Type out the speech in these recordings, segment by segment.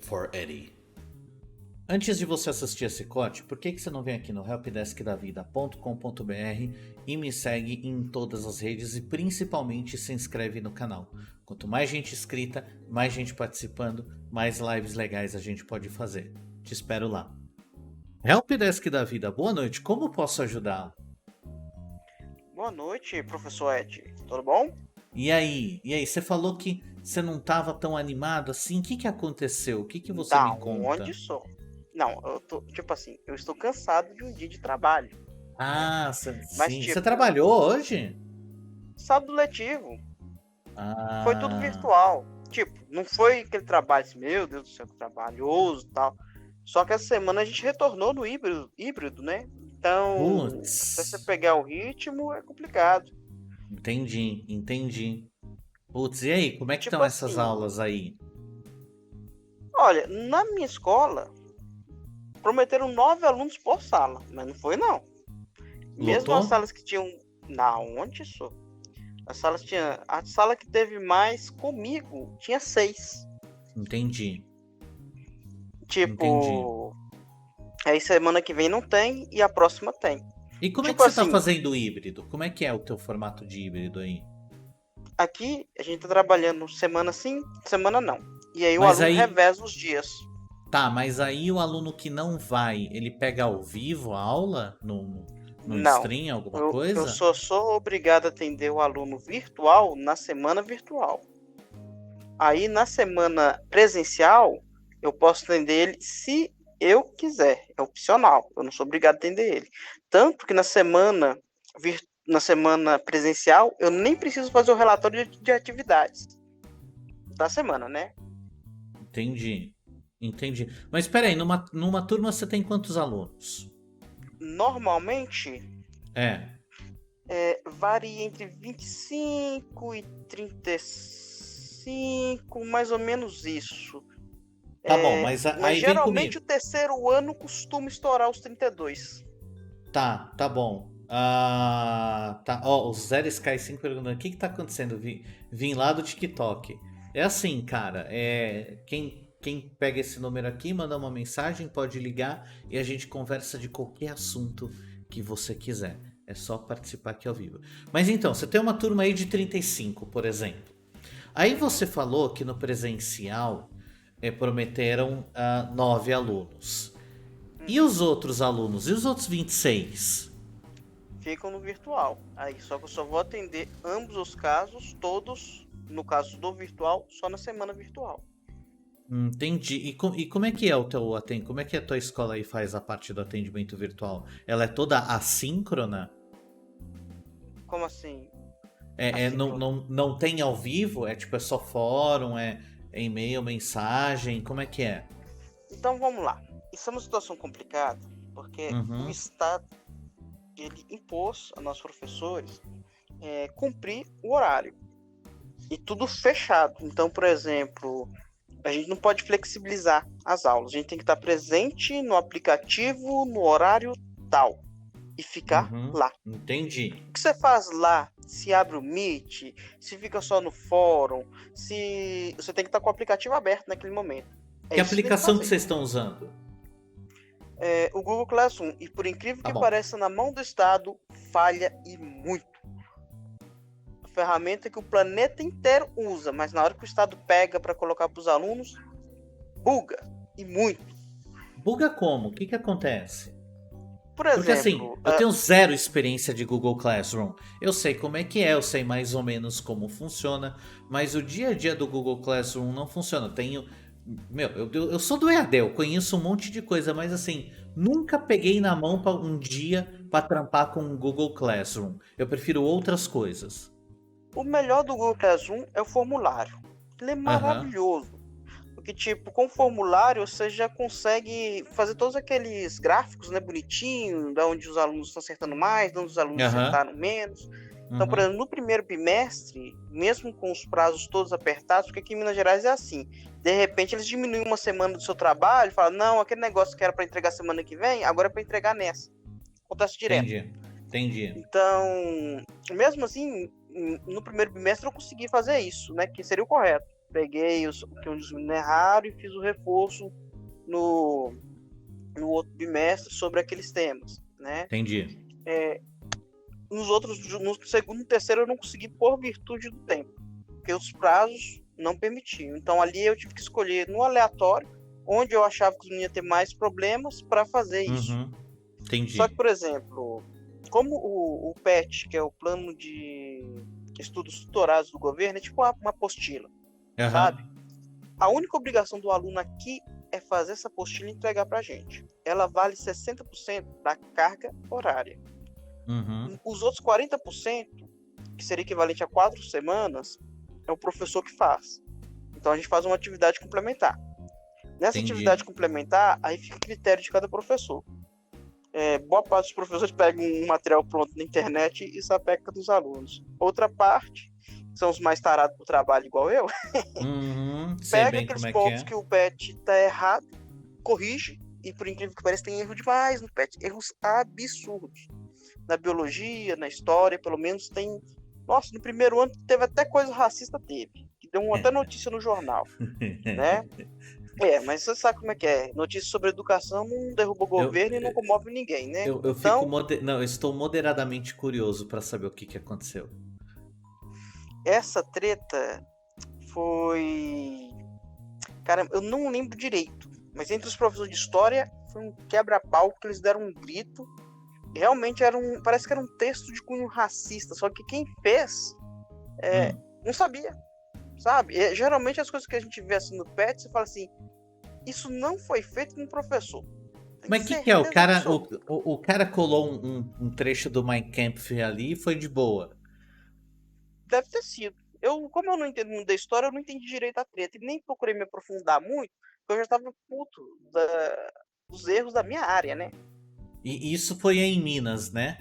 480. Antes de você assistir esse corte, por que você não vem aqui no helpdeskdavida.com.br e me segue em todas as redes e principalmente se inscreve no canal? Quanto mais gente inscrita, mais gente participando, mais lives legais a gente pode fazer. Te espero lá. Helpdesk da Vida, boa noite, como posso ajudar? Boa noite, professor Ed. Tudo bom? E aí, você falou que você não estava tão animado assim, o que aconteceu? O que você me Da conta? onde sou? Não, eu tô, tipo assim, eu estou cansado de um dia de trabalho. Ah, Mas, sim, você tipo, trabalhou hoje? sábado letivo, foi tudo Ah, virtual. Tipo, não foi aquele trabalho assim, meu Deus do céu, que trabalhoso e tal. Só que essa semana a gente retornou no híbrido, né? Então, até você putz, pegar o ritmo é complicado. entendi. Putz, e aí, como é que estão Tipo essas assim, aulas aí? olha, na minha escola, prometeram 9 alunos por sala, mas não foi não. Mesmo as Lotou? salas que tinham. Na onde isso? As salas tinha. A sala que teve mais comigo tinha 6. Entendi, entendi. Tipo. Aí semana que vem não tem e a próxima tem. E como é que Tipo você tá assim, fazendo o híbrido? Como é que é o teu formato de híbrido aí? aqui a gente tá trabalhando semana sim, semana não. E aí o Mas aluno aí, reveza os dias. tá, mas aí o aluno que não vai, ele pega ao vivo a aula no Não. stream, alguma Eu coisa? só sou obrigado a atender o aluno virtual na semana virtual. Aí na semana presencial, eu posso atender ele se eu quiser, é opcional, eu não sou obrigado a atender ele. Tanto que na semana presencial, eu nem preciso fazer o relatório de atividades da semana, né? Entendi, entendi. Mas espera aí, numa turma você tem quantos alunos? Normalmente, É, varia entre 25 e 35, mais ou menos isso. tá bom, mas Mas aí vem geralmente comigo. o terceiro ano costuma estourar os 32. Tá bom. Ah, tá. Ó, o Zero Sky 5 perguntando: o que tá acontecendo? Vim lá do TikTok. É assim, cara. Quem pega esse número aqui, manda uma mensagem, pode ligar e a gente conversa de qualquer assunto que você quiser. É só participar aqui ao vivo. Mas então, você tem uma turma aí de 35, por exemplo. Aí você falou que no presencial prometeram 9 alunos. E Uhum. os outros alunos? E os outros 26? Ficam no virtual. Aí só que eu só vou atender ambos os casos, todos, no caso do virtual, só na semana virtual. Entendi. E como é que é o teu atendimento? Como é que a tua escola aí faz a parte do atendimento virtual? Ela é toda assíncrona? Como assim, Não, assíncrono? não tem ao vivo? É tipo, é só fórum, é e-mail, mensagem? Como é que é? Então vamos lá. Isso é uma situação complicada, porque o Uhum, Estado ele impôs a nós professores cumprir o horário. E tudo fechado. Então, por exemplo, a gente não pode flexibilizar as aulas. A gente tem que estar presente no aplicativo no horário tal e ficar lá. entendi. O que você faz lá? Se abre o Meet, se fica só no fórum, se você tem que estar com o aplicativo aberto naquele momento. É Que isso que você tem que aplicação que fazer. vocês estão usando? O Google Classroom, e por incrível Tá que bom. pareça, na mão do Estado, falha e muito. A ferramenta que o planeta inteiro usa, mas na hora que o Estado pega para colocar para os alunos, buga e muito. Buga como? O que acontece? Por Porque assim, exemplo, eu tenho zero experiência de Google Classroom. Eu sei como é que é, eu sei mais ou menos como funciona, mas o dia a dia do Google Classroom não funciona. Eu tenho. Meu, eu sou do EAD, eu conheço um monte de coisa, mas assim, nunca peguei na mão pra um dia para trampar com o Google Classroom. Eu prefiro outras coisas. o melhor do Google Classroom é o formulário. Ele é Aham, maravilhoso. Porque, tipo, com o formulário você já consegue fazer todos aqueles gráficos, né, bonitinho, da onde os alunos estão acertando mais, de onde os alunos aham, acertaram menos. Então, por uhum. exemplo, no primeiro bimestre, mesmo com os prazos todos apertados, porque aqui em Minas Gerais é assim, de repente eles diminuem uma semana do seu trabalho, falam, não, aquele negócio que era para entregar semana que vem, agora é para entregar nessa. Acontece direto. Entendi. Então, mesmo assim, no primeiro bimestre eu consegui fazer isso, né, que seria o correto. peguei os que os meninos erraram e fiz o reforço no outro bimestre sobre aqueles temas, né? Entendi. Nos outros, no segundo e terceiro, eu não consegui por virtude do tempo, porque os prazos não permitiam. Então ali eu tive que escolher no aleatório onde eu achava que não ia ter mais problemas para fazer isso. Uhum. Só que, Entendi. por exemplo, como o PET, que é o Plano de Estudos Tutorados do Governo, é tipo uma apostila, sabe? Aham. A única obrigação do aluno aqui é fazer essa apostila e entregar para a gente. Ela vale 60% da carga horária. Uhum. Os outros 40%, que seria equivalente a 4 semanas, é o professor que faz. Então a gente faz uma atividade complementar. Nessa atividade Entendi. complementar, aí fica a critério de cada professor. Boa parte dos professores pegam um material pronto na internet e sapeca dos alunos. Outra parte, são os mais tarados pro trabalho igual eu, Uhum. Sei pega bem aqueles como é que pontos é. que o PET tá errado, corrige, e por incrível que pareça, tem erro demais no PET. Erros absurdos. Na biologia, na história, pelo menos tem. Nossa, no primeiro ano teve até coisa racista, teve. Que deu até notícia no jornal, né? Mas você sabe como é que é. Notícia sobre educação não derruba o Eu, governo e não comove ninguém, né? eu fico Então, não, eu estou moderadamente curioso para saber o que que aconteceu. essa treta foi. Cara, eu não lembro direito. Mas entre os professores de história, foi um quebra-pau que eles deram um grito. Realmente era um. Parece que era um texto de cunho racista. Só que quem fez Hum. não sabia. Sabe? Geralmente as coisas que a gente vê assim no PET, você fala assim: isso não foi feito com o professor. Tem Mas o que que é? O certeza cara, absoluta. o cara colou um trecho do Mein Kampf ali e foi de boa. Deve ter sido. Como eu não entendo muito da história, eu não entendi direito a treta. E nem procurei me aprofundar muito, porque eu já estava puto dos erros da minha área, né? E isso foi em Minas, né?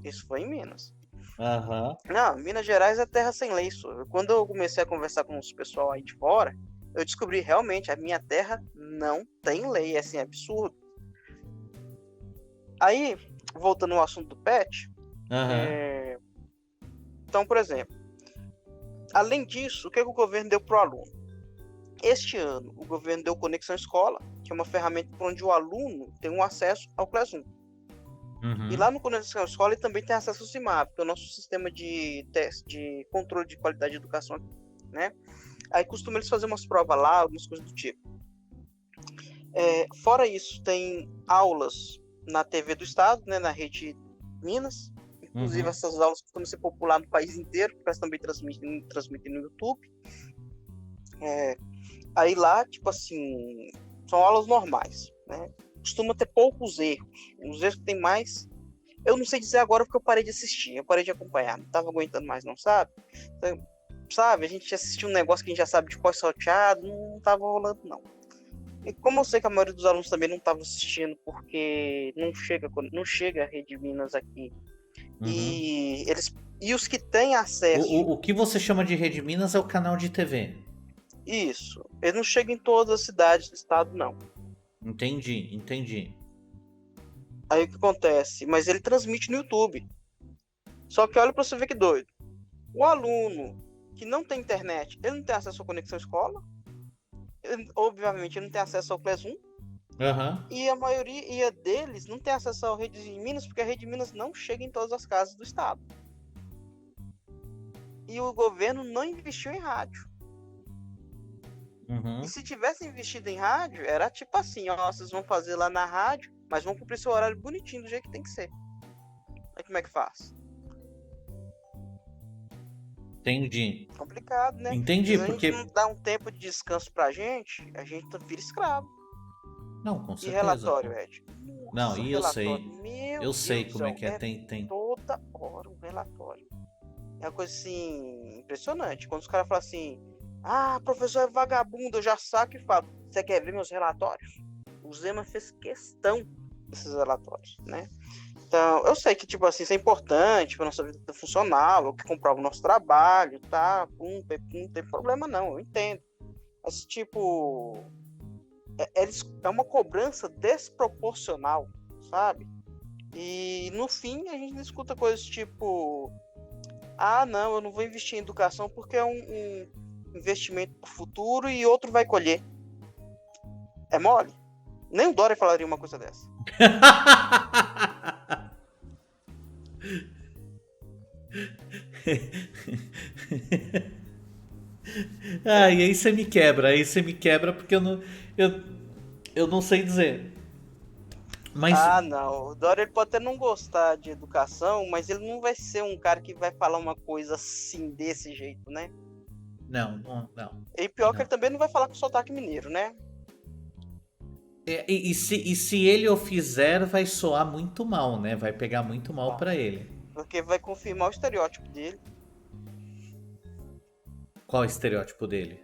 Isso foi em Minas. Aham. Não, Minas Gerais é terra sem lei. Quando eu comecei a conversar com os pessoal aí de fora, eu descobri realmente a minha terra não tem lei, é assim, absurdo. Aí, voltando ao assunto do PET, Aham. então, por exemplo, além disso, o que o governo deu para o aluno? Este ano, o governo deu Conexão Escola, que é uma ferramenta por onde o aluno tem um acesso ao Classroom. E lá Uhum. no Conexão Escola ele também tem acesso ao CIMAP, que é o nosso sistema de teste, de controle de qualidade de educação, né? Aí costumam eles fazer umas provas lá, algumas coisas do tipo. Fora isso, tem aulas na TV do Estado, né, na rede Minas. Inclusive, Uhum. essas aulas costumam ser populares no país inteiro, porque elas também transmitem no YouTube. Aí lá, tipo assim, são aulas normais, né? Costuma ter poucos erros. Os erros que tem mais, eu não sei dizer agora porque eu parei de assistir, eu parei de acompanhar, não tava aguentando mais, não, sabe? Então, sabe, a gente assistiu um negócio que a gente já sabe de qual é salteado, não tava rolando, não. E como eu sei que a maioria dos alunos também não tava assistindo porque não chega a Rede Minas aqui, Uhum. e os que têm acesso, O que você chama de Rede Minas é o canal de TV. isso, eles não chegam em todas as cidades do estado, não. Entendi, entendi. Aí o que acontece? Mas ele transmite no YouTube. Só que olha para você ver que doido. O aluno que não tem internet, ele não tem acesso à conexão escola. Obviamente, ele não tem acesso ao Classroom. Aham. E a maioria deles não tem acesso à rede de Minas, porque a rede de Minas não chega em todas as casas do estado. E o governo não investiu em rádio. E Uhum. se tivesse investido em rádio, era tipo assim, ó, vocês vão fazer lá na rádio, mas vão cumprir seu horário bonitinho, do jeito que tem que ser. Aí como é que faz? Entendi. Complicado, né? Entendi, Se a gente não porque. dá um tempo de descanso pra gente, a gente vira escravo. Não, com E certeza. relatório, Ed? Não, Nossa, e eu relatório. sei. Meu Eu Deus sei do como é céu. que é. É Tem. toda hora um relatório. É uma coisa assim, impressionante. Quando os caras falam assim, professor é vagabundo, eu já saco e falo, você quer ver meus relatórios? O Zema fez questão desses relatórios, né? Então, eu sei que, tipo assim, isso é importante para nossa vida funcional, é o que comprova o nosso trabalho, tá? Não tem problema não, eu entendo. Mas, tipo, é uma cobrança desproporcional, sabe? E no fim a gente escuta coisas tipo: não, eu não vou investir em educação porque investimento para o futuro e outro vai colher. É mole? Nem o Dória falaria uma coisa dessa. E aí você me quebra porque eu, eu não sei dizer. Mas, Ah, não. O Dória ele pode até não gostar de educação, mas ele não vai ser um cara que vai falar uma coisa assim, desse jeito, né? não. E pior que Não. ele também não vai falar com sotaque mineiro, né? E se ele o fizer, vai soar muito mal, né? Vai pegar muito mal Vai. pra ele. Porque vai confirmar o estereótipo dele, Qual é o estereótipo dele?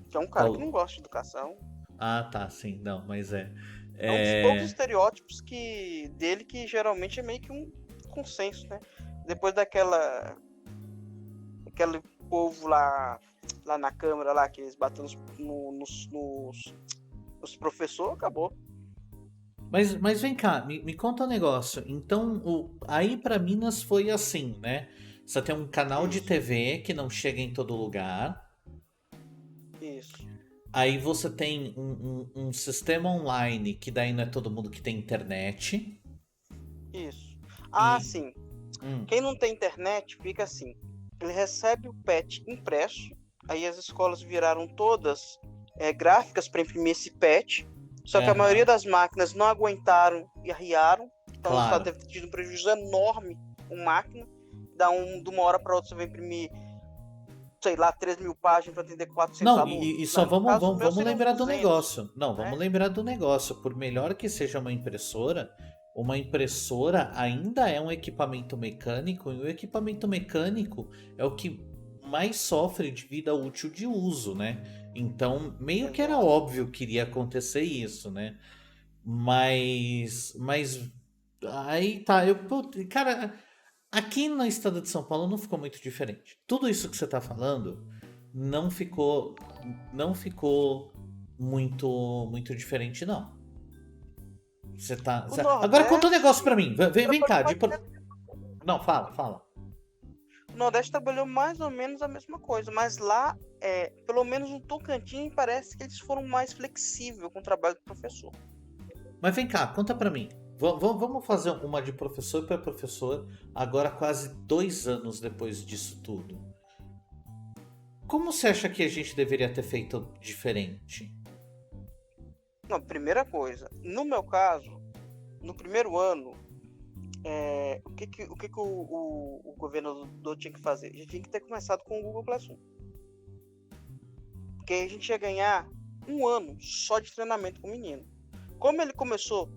que é um cara que Qual? não gosta de educação. Ah, tá, sim, não, mas é. É um dos poucos É. estereótipos dele que geralmente é meio que um consenso, né? Depois daquela aquele povo lá na Câmara, lá, que eles batem nos professores, acabou. Mas vem cá, me conta um negócio. Então, aí pra Minas foi assim, né? Você tem um canal de Isso, TV que não chega em todo lugar. isso, Aí você tem um sistema online que daí não é todo mundo que tem internet. isso. E. Ah, sim. hum, Quem não tem internet fica assim. Ele recebe o PET impresso, aí as escolas viraram todas gráficas para imprimir esse PET, só que a maioria Aham, das máquinas não aguentaram e arriaram, então o Estado claro. teve tido um prejuízo enorme com máquina, de uma hora para outra você vai imprimir, sei lá, 3.000 páginas para atender 400 Não, alunos. e Não, só no caso, o meu vamos seriam uns lembrar do 200, negócio. Não, vamos né? lembrar do negócio. Por melhor que seja uma impressora ainda é um equipamento mecânico, e o equipamento mecânico é o que mais sofre de vida útil de uso, né? Então, meio que era Exato. óbvio que iria acontecer isso, né? Mas aí tá, cara, aqui no estado de São Paulo não ficou muito diferente. Tudo isso que você tá falando não ficou não ficou muito diferente não. O Agora conta um negócio Nordeste pra mim. Vem trabalhou cá, mais não, fala. O Nordeste trabalhou mais ou menos a mesma coisa, mas lá, pelo menos no Tocantins, parece que eles foram mais flexíveis com o trabalho do professor. Mas vem cá, conta pra mim. Vamos fazer uma de professor para professor, agora quase 2 anos depois disso tudo. Como você acha que a gente deveria ter feito diferente? Não, primeira coisa, no meu caso, no primeiro ano, o governador tinha que fazer? A gente tinha que ter começado com o Google Classroom. Porque a gente ia ganhar um ano só de treinamento com o menino. Como ele começou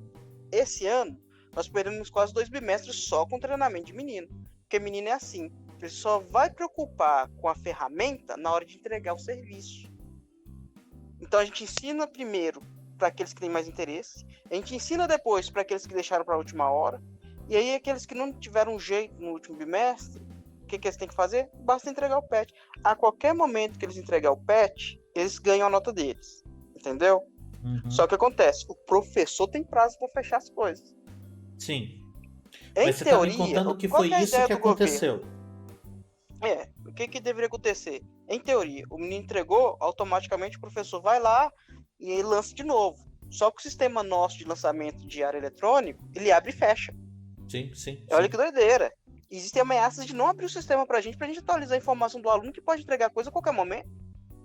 esse ano, nós perdemos quase 2 bimestres só com treinamento de menino. Porque menino é assim, ele só vai preocupar com a ferramenta na hora de entregar o serviço. Então a gente ensina primeiro para aqueles que têm mais interesse, a gente ensina depois para aqueles que deixaram para a última hora, e aí aqueles que não tiveram jeito no último bimestre, o que eles têm que fazer? Basta entregar o PET. A qualquer momento que eles entregar o PET, eles ganham a nota deles, entendeu? Uhum. Só que acontece, o professor tem prazo para fechar as coisas. Sim. Em Mas você tá me teoria, contando que qual foi que é a isso ideia que do governo? aconteceu. O que deveria acontecer? Em teoria, o menino entregou, automaticamente o professor vai lá e ele lança de novo. Só que o sistema nosso de lançamento de diário eletrônico, ele abre e fecha. Olha que Sim. doideira. Existem ameaças de não abrir o sistema pra gente atualizar a informação do aluno que pode entregar coisa a qualquer momento.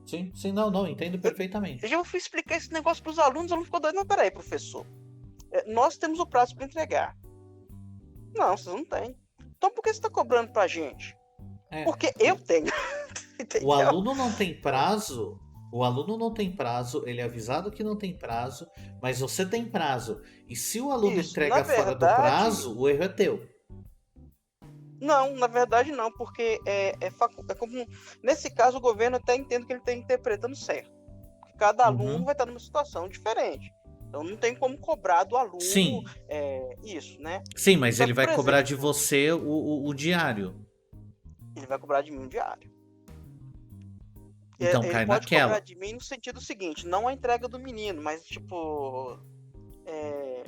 Sim, não, entendo Eu perfeitamente. já fui explicar esse negócio pros alunos, o aluno ficou doido. Não, peraí, professor. Nós temos o prazo para entregar. Não, vocês não têm. Então por que você está cobrando pra gente? É, Porque eu tenho. o Entendeu? aluno não tem prazo, o aluno não tem prazo, ele é avisado que não tem prazo, mas você tem prazo. E se o aluno Isso. Na entrega fora do verdade, prazo, o erro é teu. não, na verdade não, porque como. Nesse caso, o governo até entende que ele está interpretando certo. Cada aluno Uhum. vai estar numa situação diferente. Então não tem como cobrar do aluno Sim, isso, né? sim, mas Só ele que, vai por cobrar de exemplo, você o diário. ele vai cobrar de mim um diário. Então Ele cai pode cobrar naquela. de mim no sentido seguinte, não a entrega do menino, mas tipo. é,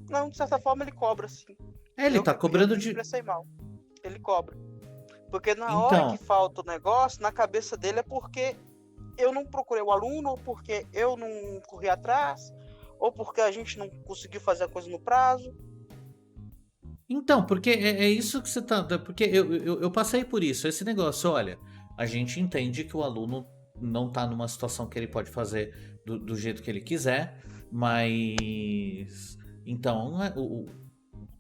Não, de certa forma ele cobra, sim. É, ele tá Eu cobrando me de. expressei mal. Ele cobra. Porque na hora que Então, falta o negócio, na cabeça dele é porque eu não procurei o aluno, ou porque eu não corri atrás, ou porque a gente não conseguiu fazer a coisa no prazo. porque é isso que você tá. Porque eu passei por isso. Esse negócio, olha, a gente entende que o aluno não tá numa situação que ele pode fazer do jeito que ele quiser, mas. Então, o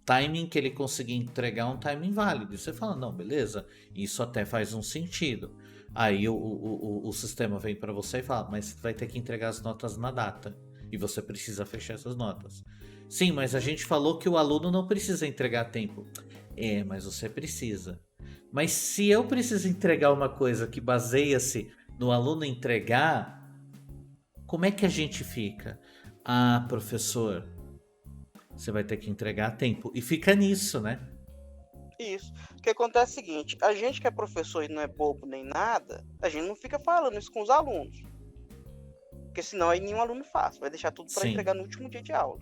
timing que ele conseguir entregar é um timing válido. E você fala, não, beleza, isso até faz um sentido. Aí o sistema vem para você e fala, mas você vai ter que entregar as notas na data. E você precisa fechar essas notas. Sim, mas a gente falou que o aluno não precisa entregar a tempo. É, mas você precisa. Mas se eu preciso entregar uma coisa que baseia-se no aluno entregar, como é que a gente fica? Ah, professor, você vai ter que entregar a tempo. E fica nisso, né? Isso. O que acontece é o seguinte, a gente que é professor e não é bobo nem nada, a gente não fica falando isso com os alunos. Porque senão aí nenhum aluno faz, vai deixar tudo para Sim. entregar no último dia de aula,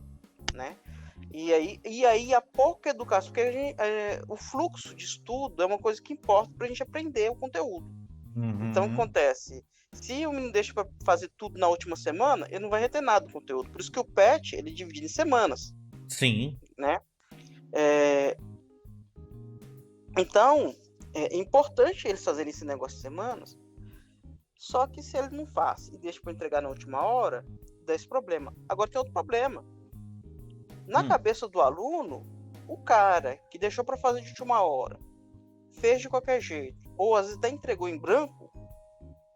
né? E aí a pouca educação, porque o fluxo de estudo é uma coisa que importa para a gente aprender o conteúdo. Então Uhum. acontece, se o menino deixa para fazer tudo na última semana, ele não vai reter nada do conteúdo. Por isso que o PET ele divide em semanas, Sim. né? É, então é importante eles fazerem esse negócio de semanas. Só que se ele não faz e deixa para entregar na última hora, dá esse problema. Agora tem outro problema. Na Hum. cabeça do aluno, o cara que deixou para fazer de última hora, fez de qualquer jeito, ou às vezes até entregou em branco,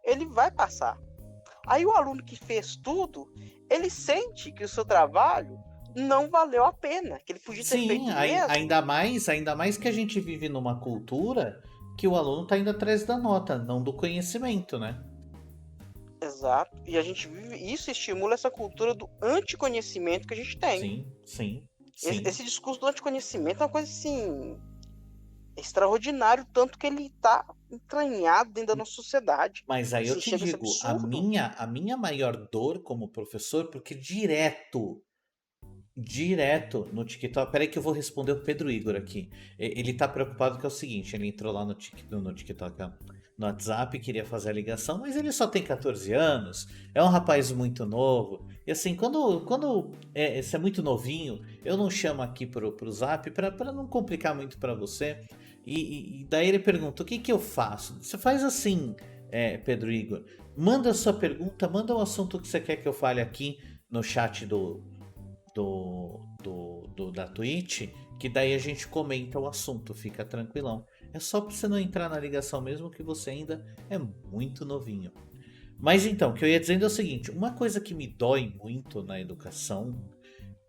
ele vai passar. Aí o aluno que fez tudo, ele sente que o seu trabalho não valeu a pena, que ele podia ter Sim, feito o mesmo. ainda mais que a gente vive numa cultura que o aluno está indo atrás da nota, não do conhecimento, né? Exato. E a gente vive, isso estimula essa cultura do anticonhecimento que a gente tem. Sim, sim, sim. Esse discurso do anticonhecimento é uma coisa assim extraordinário, tanto que ele está entranhado dentro da nossa sociedade. Mas aí eu Assim, te chega a ser digo, absurdo. a minha maior dor como professor, porque direto no TikTok. Peraí que eu vou responder o Pedro Igor aqui. Ele tá preocupado que é o seguinte, ele entrou lá no TikTok, ó, no WhatsApp, queria fazer a ligação, mas ele só tem 14 anos, é um rapaz muito novo. E assim, quando você é muito novinho, eu não chamo aqui pro Zap pra não complicar muito pra você. E daí ele pergunta, o que que eu faço? Você faz assim, Pedro Igor, manda a sua pergunta, manda o assunto que você quer que eu fale aqui no chat da Twitch, que daí a gente comenta o assunto, fica tranquilão. É só pra você não entrar na ligação mesmo que você ainda é muito novinho. Mas então, o que eu ia dizendo é o seguinte: uma coisa que me dói muito na educação,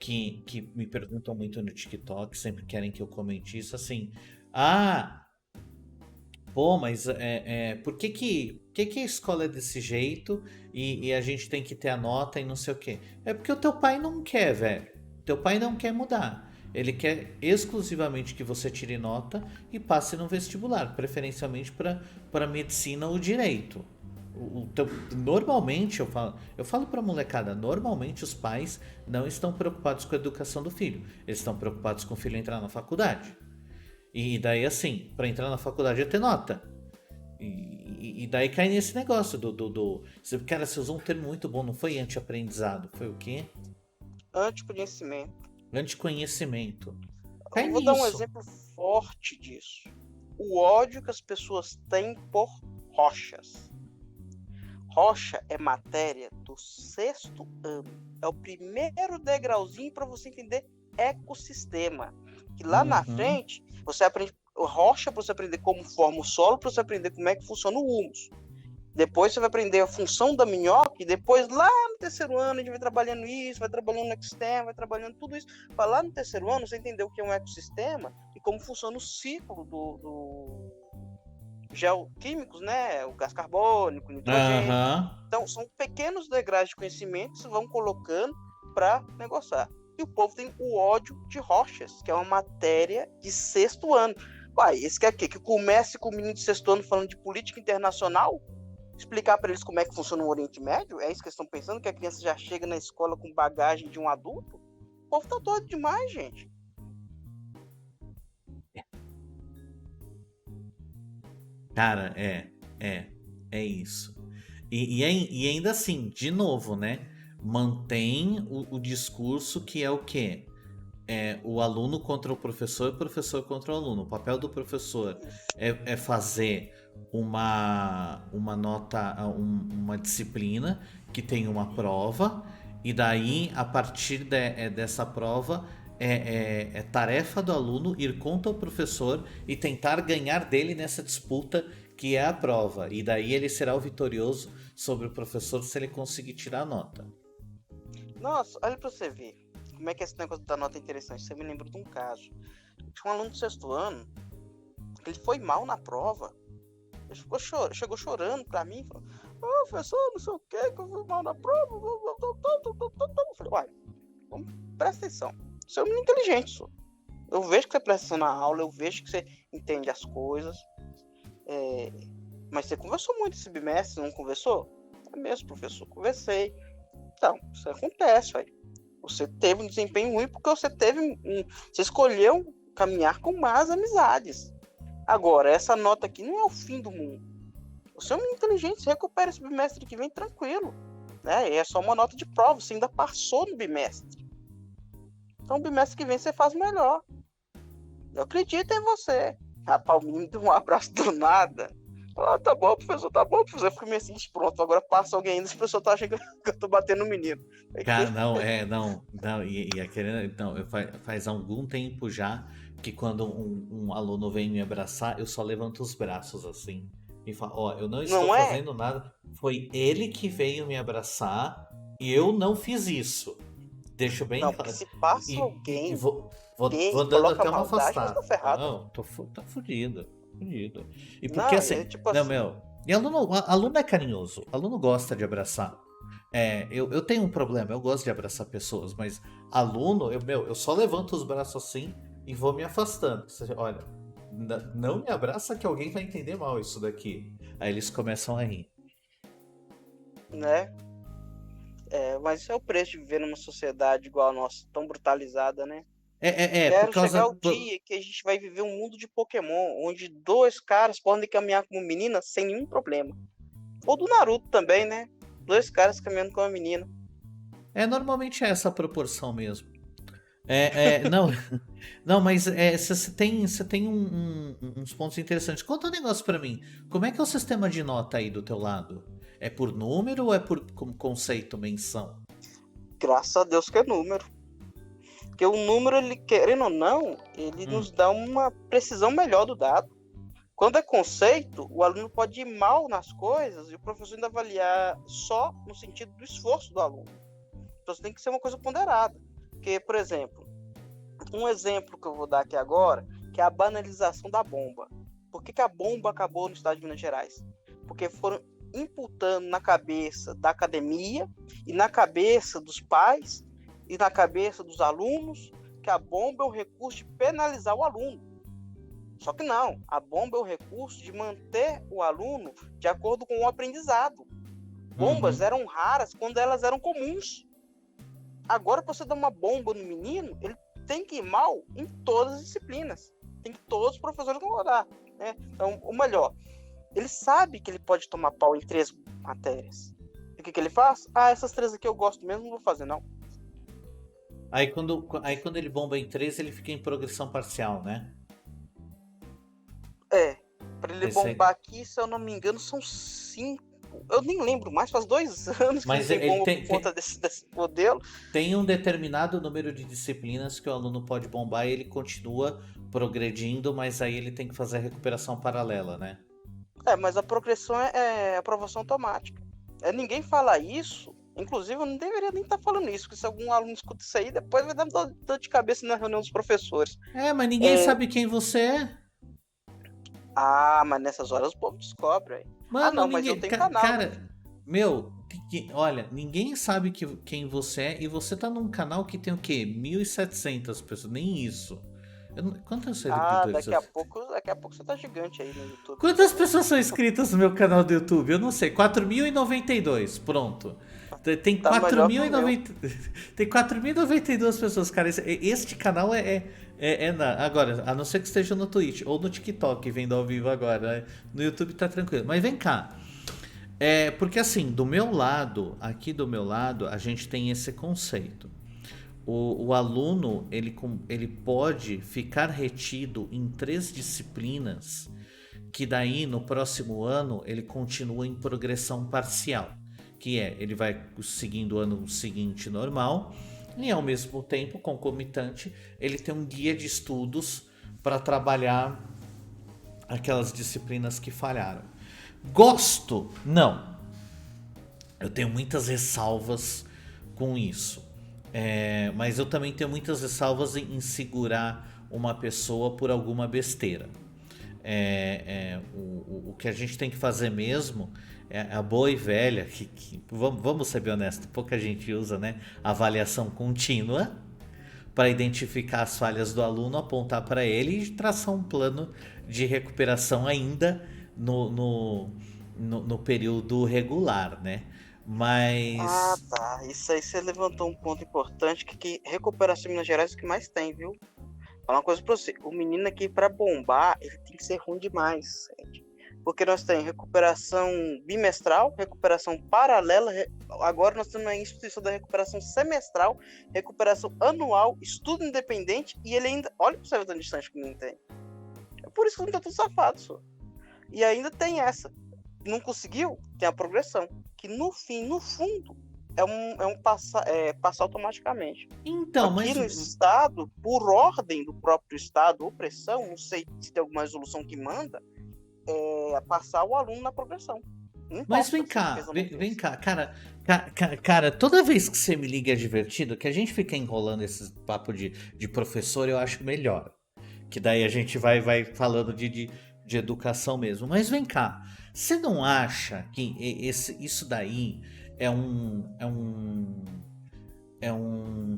que me perguntam muito no TikTok, sempre querem que eu comente isso, assim. Ah, pô, mas por que a escola é desse jeito e a gente tem que ter a nota e não sei o quê? É porque o teu pai não quer, velho. Teu pai não quer mudar. Ele quer exclusivamente que você tire nota e passe no vestibular, preferencialmente para medicina ou direito. Normalmente eu falo para molecada, normalmente os pais não estão preocupados com a educação do filho, eles estão preocupados com o filho entrar na faculdade. E daí, assim, para entrar na faculdade é ter nota. E daí cai nesse negócio Cara, você usou um termo muito bom, não foi anti-aprendizado, foi o quê? Anticonhecimento. Anticonhecimento. Cai Eu vou dar um nisso. exemplo forte disso. O ódio que as pessoas têm por rochas. Rocha é matéria do sexto ano. É o primeiro degrauzinho para você entender ecossistema. Que lá na Uhum. frente você aprende rocha para você aprender como forma o solo, para você aprender como é que funciona o humus. Depois você vai aprender a função da minhoca e depois lá no terceiro ano a gente vai trabalhando isso, vai trabalhando no ecossistema, vai trabalhando tudo isso. Para lá no terceiro ano você entender o que é um ecossistema e como funciona o ciclo do geoquímicos, né? O gás carbônico, o nitrogênio. Aham. Então, são pequenos degraus de conhecimento que se vão colocando para negociar. E o povo tem o ódio de rochas, que é uma matéria de sexto ano. Uai, esse quer que comece com o menino de sexto ano falando de política internacional? Explicar para eles como é que funciona o Oriente Médio? É isso que eles estão pensando? Que a criança já chega na escola com bagagem de um adulto? O povo tá doido demais, gente. Cara, é isso. E ainda assim, de novo, né? Mantém o discurso que é o quê? É o aluno contra o professor contra o aluno. O papel do professor Isso. é fazer uma nota, uma disciplina que tem uma prova, e daí, a partir dessa prova, é tarefa do aluno ir contra o professor e tentar ganhar dele nessa disputa que é a prova. E daí ele será o vitorioso sobre o professor se ele conseguir tirar a nota. Nossa, olha pra você ver como é que esse negócio da nota é interessante. Você me lembra de um caso. Tinha um aluno do sexto ano, que ele foi mal na prova. Ele chegou chorando pra mim, falou: professor, não sei o que eu fui mal na prova. Eu falei: uai, vamos, presta atenção. Você é um menino inteligente, senhor. Eu vejo que você presta atenção na aula, eu vejo que você entende as coisas. Mas você conversou muito esse bimestre, não conversou? É mesmo, professor, conversei. Então, isso acontece, velho. Você teve um desempenho ruim porque você você escolheu caminhar com más amizades. Agora, essa nota aqui não é o fim do mundo. Você é um inteligente, você recupera esse bimestre que vem tranquilo. Né? É só uma nota de prova, você ainda passou no bimestre. Então, o bimestre que vem você faz melhor. Eu acredito em você. Rapaz, o menino me deu um abraço do nada. Tá bom, professor, tá bom, professor. Eu fiquei meio assim, pronto, agora passa alguém ainda, esse professor tá achando que eu tô batendo no menino. Cara, não, e aquele, não, faz algum tempo já que quando um aluno vem me abraçar, eu só levanto os braços assim e falo: ó, eu não estou Não é? fazendo nada, foi ele que veio me abraçar e eu não fiz isso. Deixo bem Não, porque claro. se passa E alguém vou e dando coloca até uma maldade, nós estamos afastada. ferrados. Não, tá fudido, fudido. E porque Não, assim, tipo não, assim, meu, e aluno é carinhoso, aluno gosta de abraçar. Eu tenho um problema, eu gosto de abraçar pessoas, mas aluno, eu só levanto os braços assim e vou me afastando. Olha, não me abraça que alguém vai entender mal isso daqui. Aí eles começam a rir. né? Mas isso é o preço de viver numa sociedade igual a nossa, tão brutalizada, né? Por Quero causa. chegar o dia que a gente vai viver um mundo de Pokémon, onde dois caras podem caminhar com uma menina sem nenhum problema. Ou do Naruto também, né? Dois caras caminhando com uma menina. Normalmente é essa a proporção mesmo. Não, não, mas você tem uns pontos interessantes. Conta um negócio pra mim. Como é que é o sistema de nota aí do teu lado? É por número ou é por conceito, menção? Graças a Deus que é número. Porque o número, ele querendo ou não, ele Hum, nos dá uma precisão melhor do dado. Quando é conceito, o aluno pode ir mal nas coisas e o professor ainda avaliar só no sentido do esforço do aluno. Então tem que ser uma coisa ponderada. Porque, por exemplo, um exemplo que eu vou dar aqui agora, que é a banalização da bomba. Por que a bomba acabou no estado de Minas Gerais? Porque foram imputando na cabeça da academia e na cabeça dos pais e na cabeça dos alunos que a bomba é um recurso de penalizar o aluno. Só que não, a bomba é um recurso de manter o aluno de acordo com o aprendizado. Bombas uhum. eram raras quando elas eram comuns. Agora, para você dar uma bomba no menino, ele tem que ir mal em todas as disciplinas. Tem que todos os professores concordar. Né? Então, o melhor, ele sabe que ele pode tomar pau em 3 matérias. E o que ele faz? Essas 3 aqui eu gosto mesmo, não vou fazer, não. Aí quando ele bomba em 3, ele fica em progressão parcial, né? Para ele Esse, bombar aqui, se eu não me engano, são 5. Eu nem lembro mais, faz 2 anos que não mas tem ele bomba por conta desse modelo. tem um determinado número de disciplinas que o aluno pode bombar e ele continua progredindo, mas aí ele tem que fazer a recuperação paralela, né? Mas a progressão é aprovação automática. Ninguém fala isso, inclusive eu não deveria nem estar falando isso, porque se algum aluno escuta isso aí, depois vai dar dor de cabeça na reunião dos professores. Mas ninguém sabe quem você é. Mas nessas horas o povo descobre. Aí. Mano, Não, mas eu ninguém. tenho canal, né? Cara, meu, olha, ninguém sabe quem você é e você tá num canal que tem o quê? 1.700 pessoas, nem isso. Quantos seguidores Daqui a você tem? pouco, você tá gigante aí no YouTube. Quantas pessoas são inscritas no meu canal do YouTube? Eu não sei, 4.092, pronto. Tem Tá melhor que o meu. 4.090 tem 4.092 pessoas, cara. Este canal agora, a não ser que esteja no Twitch ou no TikTok vendo ao vivo agora, né? No YouTube tá tranquilo. Mas vem cá. Porque assim, aqui do meu lado, a gente tem esse conceito. O aluno, ele pode ficar retido em 3 disciplinas, que daí no próximo ano ele continua em progressão parcial, que ele vai seguindo o ano seguinte normal, e ao mesmo tempo, concomitante, ele tem um guia de estudos para trabalhar aquelas disciplinas que falharam. Gosto? Não. Eu tenho muitas ressalvas com isso. Mas eu também tenho muitas ressalvas em segurar uma pessoa por alguma besteira. O que a gente tem que fazer mesmo é a boa e velha, vamos ser bem honestos, pouca gente usa, né? Avaliação contínua para identificar as falhas do aluno, apontar para ele e traçar um plano de recuperação ainda no período regular, né? Ah, Mas tá. Isso aí você levantou um ponto importante que recuperação em Minas Gerais é o que mais tem, viu? Falar uma coisa pra você. O menino aqui, pra bombar, ele tem que ser ruim demais, gente. Porque nós temos recuperação bimestral, recuperação paralela, agora nós temos a instituição da recuperação semestral, recuperação anual, estudo independente, e ele ainda... Olha pra você ver tão distante que o menino tem. É por isso que ele tá tudo safado, só. E ainda tem essa. Não conseguiu? Tem a progressão. Que no fim, no fundo, passar automaticamente. então, Aqui mas no estado, por ordem do próprio estado, ou pressão, não sei se tem alguma resolução que manda, passar o aluno na progressão. Mas vem cá, vem cá, cara, toda vez que você me liga é divertido, que a gente fica enrolando esse papo de professor, eu acho melhor. Que daí a gente vai falando de educação mesmo. Mas vem cá, você não acha que isso daí é um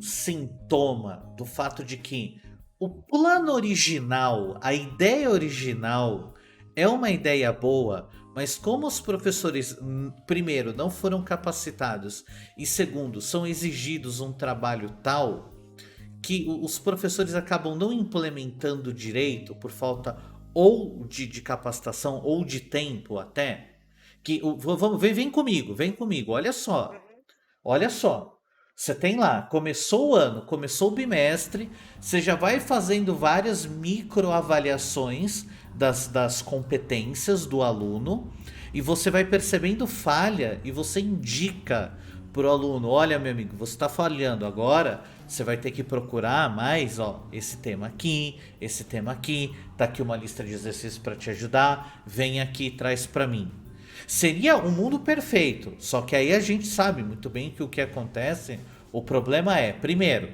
sintoma do fato de que o plano original, a ideia original é uma ideia boa, mas como os professores, primeiro, não foram capacitados e segundo, são exigidos um trabalho tal que os professores acabam não implementando direito por falta ou de capacitação ou de tempo até, vem comigo, olha só. Você tem lá, começou o ano, começou o bimestre, você já vai fazendo várias microavaliações das competências do aluno e você vai percebendo falha e você indica pro aluno, olha meu amigo, você está falhando agora, você vai ter que procurar mais, esse tema aqui, tá aqui uma lista de exercícios para te ajudar, vem aqui, traz para mim. Seria um mundo perfeito, só que aí a gente sabe muito bem que o que acontece, o problema é, primeiro,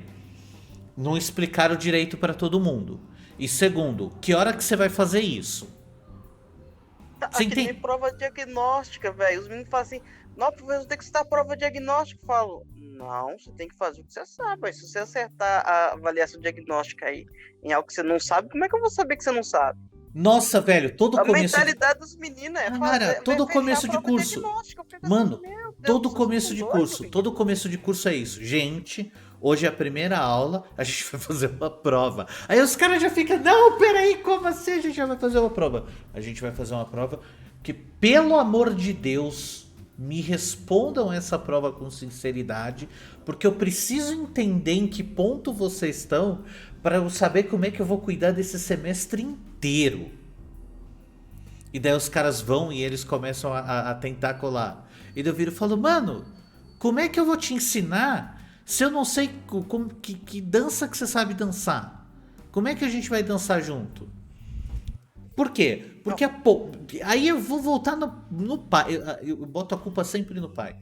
não explicar o direito para todo mundo. E segundo, que hora que você vai fazer isso? Você Aqui tem entende? prova diagnóstica, velho. Os meninos falam assim, não, professor, tem que citar prova diagnóstica. Eu falo, não, você tem que fazer o que você sabe. Mas se você acertar a avaliação diagnóstica aí em algo que você não sabe, como é que eu vou saber que você não sabe? Nossa, velho, todo A começo de... mentalidade dos meninos é Cara, fazer, é todo fechar a começo de prova curso. diagnóstica. Eu fico assim, Mano, meu Deus, todo vocês começo estão de doidos, curso, bicho. todo começo de curso é isso. Gente, hoje é a primeira aula, a gente vai fazer uma prova. Aí os caras já ficam, não, peraí, como assim a gente já vai fazer uma prova? A gente vai fazer uma prova que, pelo amor de Deus, me respondam essa prova com sinceridade, porque eu preciso entender em que ponto vocês estão para eu saber como é que eu vou cuidar desse semestre inteiro. E daí os caras vão e eles começam a tentar colar. E daí eu viro e falo, mano, como é que eu vou te ensinar se eu não sei que dança que você sabe dançar? Como é que a gente vai dançar junto? Por quê? Porque aí eu vou voltar no pai. Eu boto a culpa sempre no pai.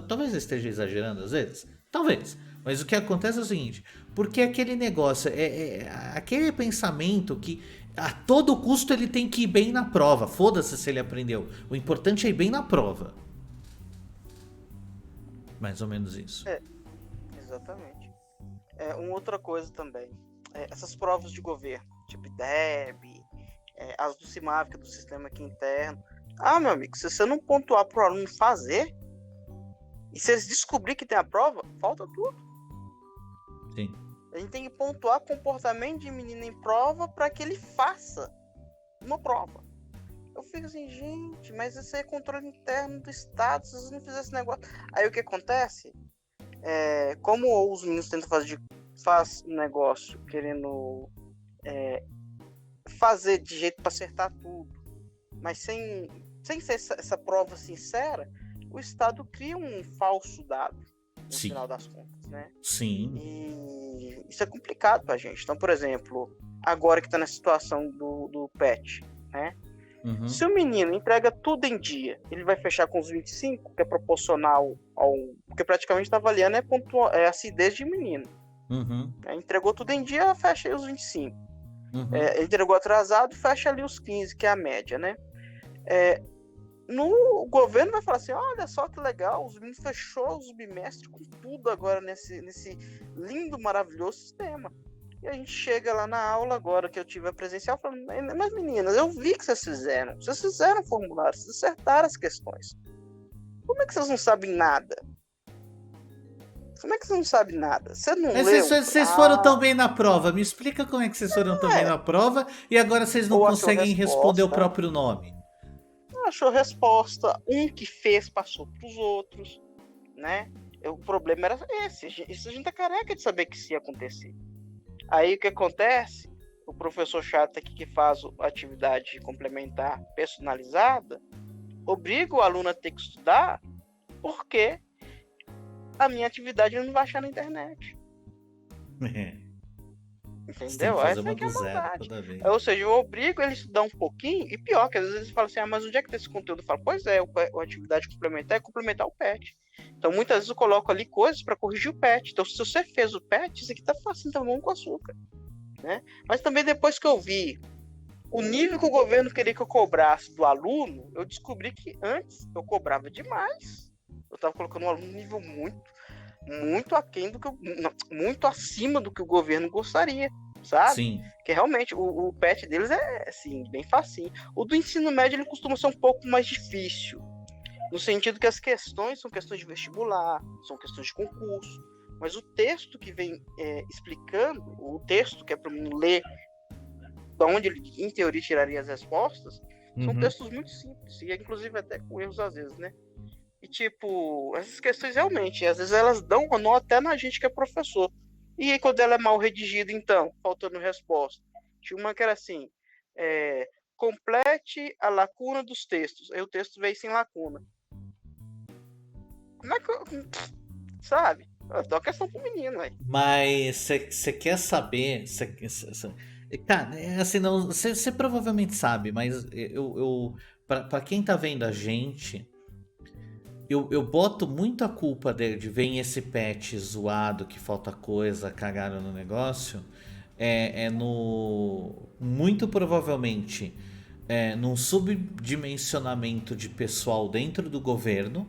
Talvez eu esteja exagerando às vezes. Talvez. Mas o que acontece é o seguinte. Porque aquele negócio, aquele pensamento que a todo custo ele tem que ir bem na prova. Foda-se se ele aprendeu. O importante é ir bem na prova. Mais ou menos isso. Exatamente. Uma outra coisa também. Essas provas de governo, tipo IDEB, as do CIMAV, que é do sistema aqui interno. Ah, meu amigo, se você não pontuar pro aluno fazer, E se eles descobrir que tem a prova, falta tudo. Sim. A gente tem que pontuar comportamento de menino em prova para que ele faça uma prova. Eu fico assim, gente, mas isso é controle interno do Estado, se vocês não fizerem esse negócio. Aí o que acontece? Como os meninos tentam faz um negócio querendo fazer de jeito para acertar tudo, mas sem ser essa prova sincera, o Estado cria um falso dado no Sim. final das contas, né? Sim. E isso é complicado pra gente. Então, por exemplo, agora que tá na situação do PET, né? Uhum. Se o menino entrega tudo em dia, ele vai fechar com os 25, que é proporcional ao... Porque praticamente tá avaliando a acidez de menino. Uhum. Entregou tudo em dia, fecha aí os 25. Uhum. Entregou atrasado, fecha ali os 15, que é a média, né? No governo vai falar assim, olha só que legal, os meninos fechou os bimestres com tudo agora nesse lindo, maravilhoso sistema. E a gente chega lá na aula agora que eu tive a presencial falando, mas meninas, eu vi que vocês fizeram formulário, vocês acertaram as questões. Como é que vocês não sabem nada? Como é que vocês não sabem nada? Você não Mas leu? vocês foram tão bem na prova. Me explica como é que vocês foram tão bem na prova e agora vocês não Ou achou conseguem responder o resposta. próprio nome. Achou resposta, um que fez passou para os outros, né? O problema era esse. Isso a gente tá careca de saber que isso ia acontecer. Aí o que acontece? O professor chato aqui que faz a atividade complementar personalizada obriga o aluno a ter que estudar porque a minha atividade ele não vai achar na internet. Você tem que Entendeu? fazer Essa uma é que é a do zero maldade. toda vez. Ou seja, eu obrigo ele a estudar um pouquinho, e pior, que às vezes eles falam assim, mas onde é que tem esse conteúdo? Eu falo, pois é, a atividade complementar é complementar o PET. Então muitas vezes eu coloco ali coisas para corrigir o PET. Então se você fez o PET, isso aqui tá fácil, então vamos com açúcar. Né? Mas também depois que eu vi o nível que o governo queria que eu cobrasse do aluno, eu descobri que antes eu cobrava demais. Eu estava colocando um aluno no nível muito aquém do que muito acima do que o governo gostaria, sabe? Sim. Que realmente o PET deles é assim, bem facinho. O do ensino médio ele costuma ser um pouco mais difícil, no sentido que as questões são questões de vestibular, são questões de concurso, mas o texto que vem explicando, o texto que é para mim ler, da onde ele em teoria tiraria as respostas, são textos muito simples, e inclusive até com erros às vezes, né? E tipo, essas questões realmente, às vezes elas dão uma nó até na gente que é professor. E aí quando ela é mal redigida, então, faltando resposta. Tinha uma que era assim, complete a lacuna dos textos. Aí o texto veio sem lacuna. Como é que sabe? Eu dou a questão pro menino, aí. Mas você quer saber... Cara, assim, não, você provavelmente sabe, mas pra quem tá vendo a gente... Eu boto muito a culpa de ver esse patch zoado, que falta coisa, cagaram no negócio. Muito provavelmente num subdimensionamento de pessoal dentro do governo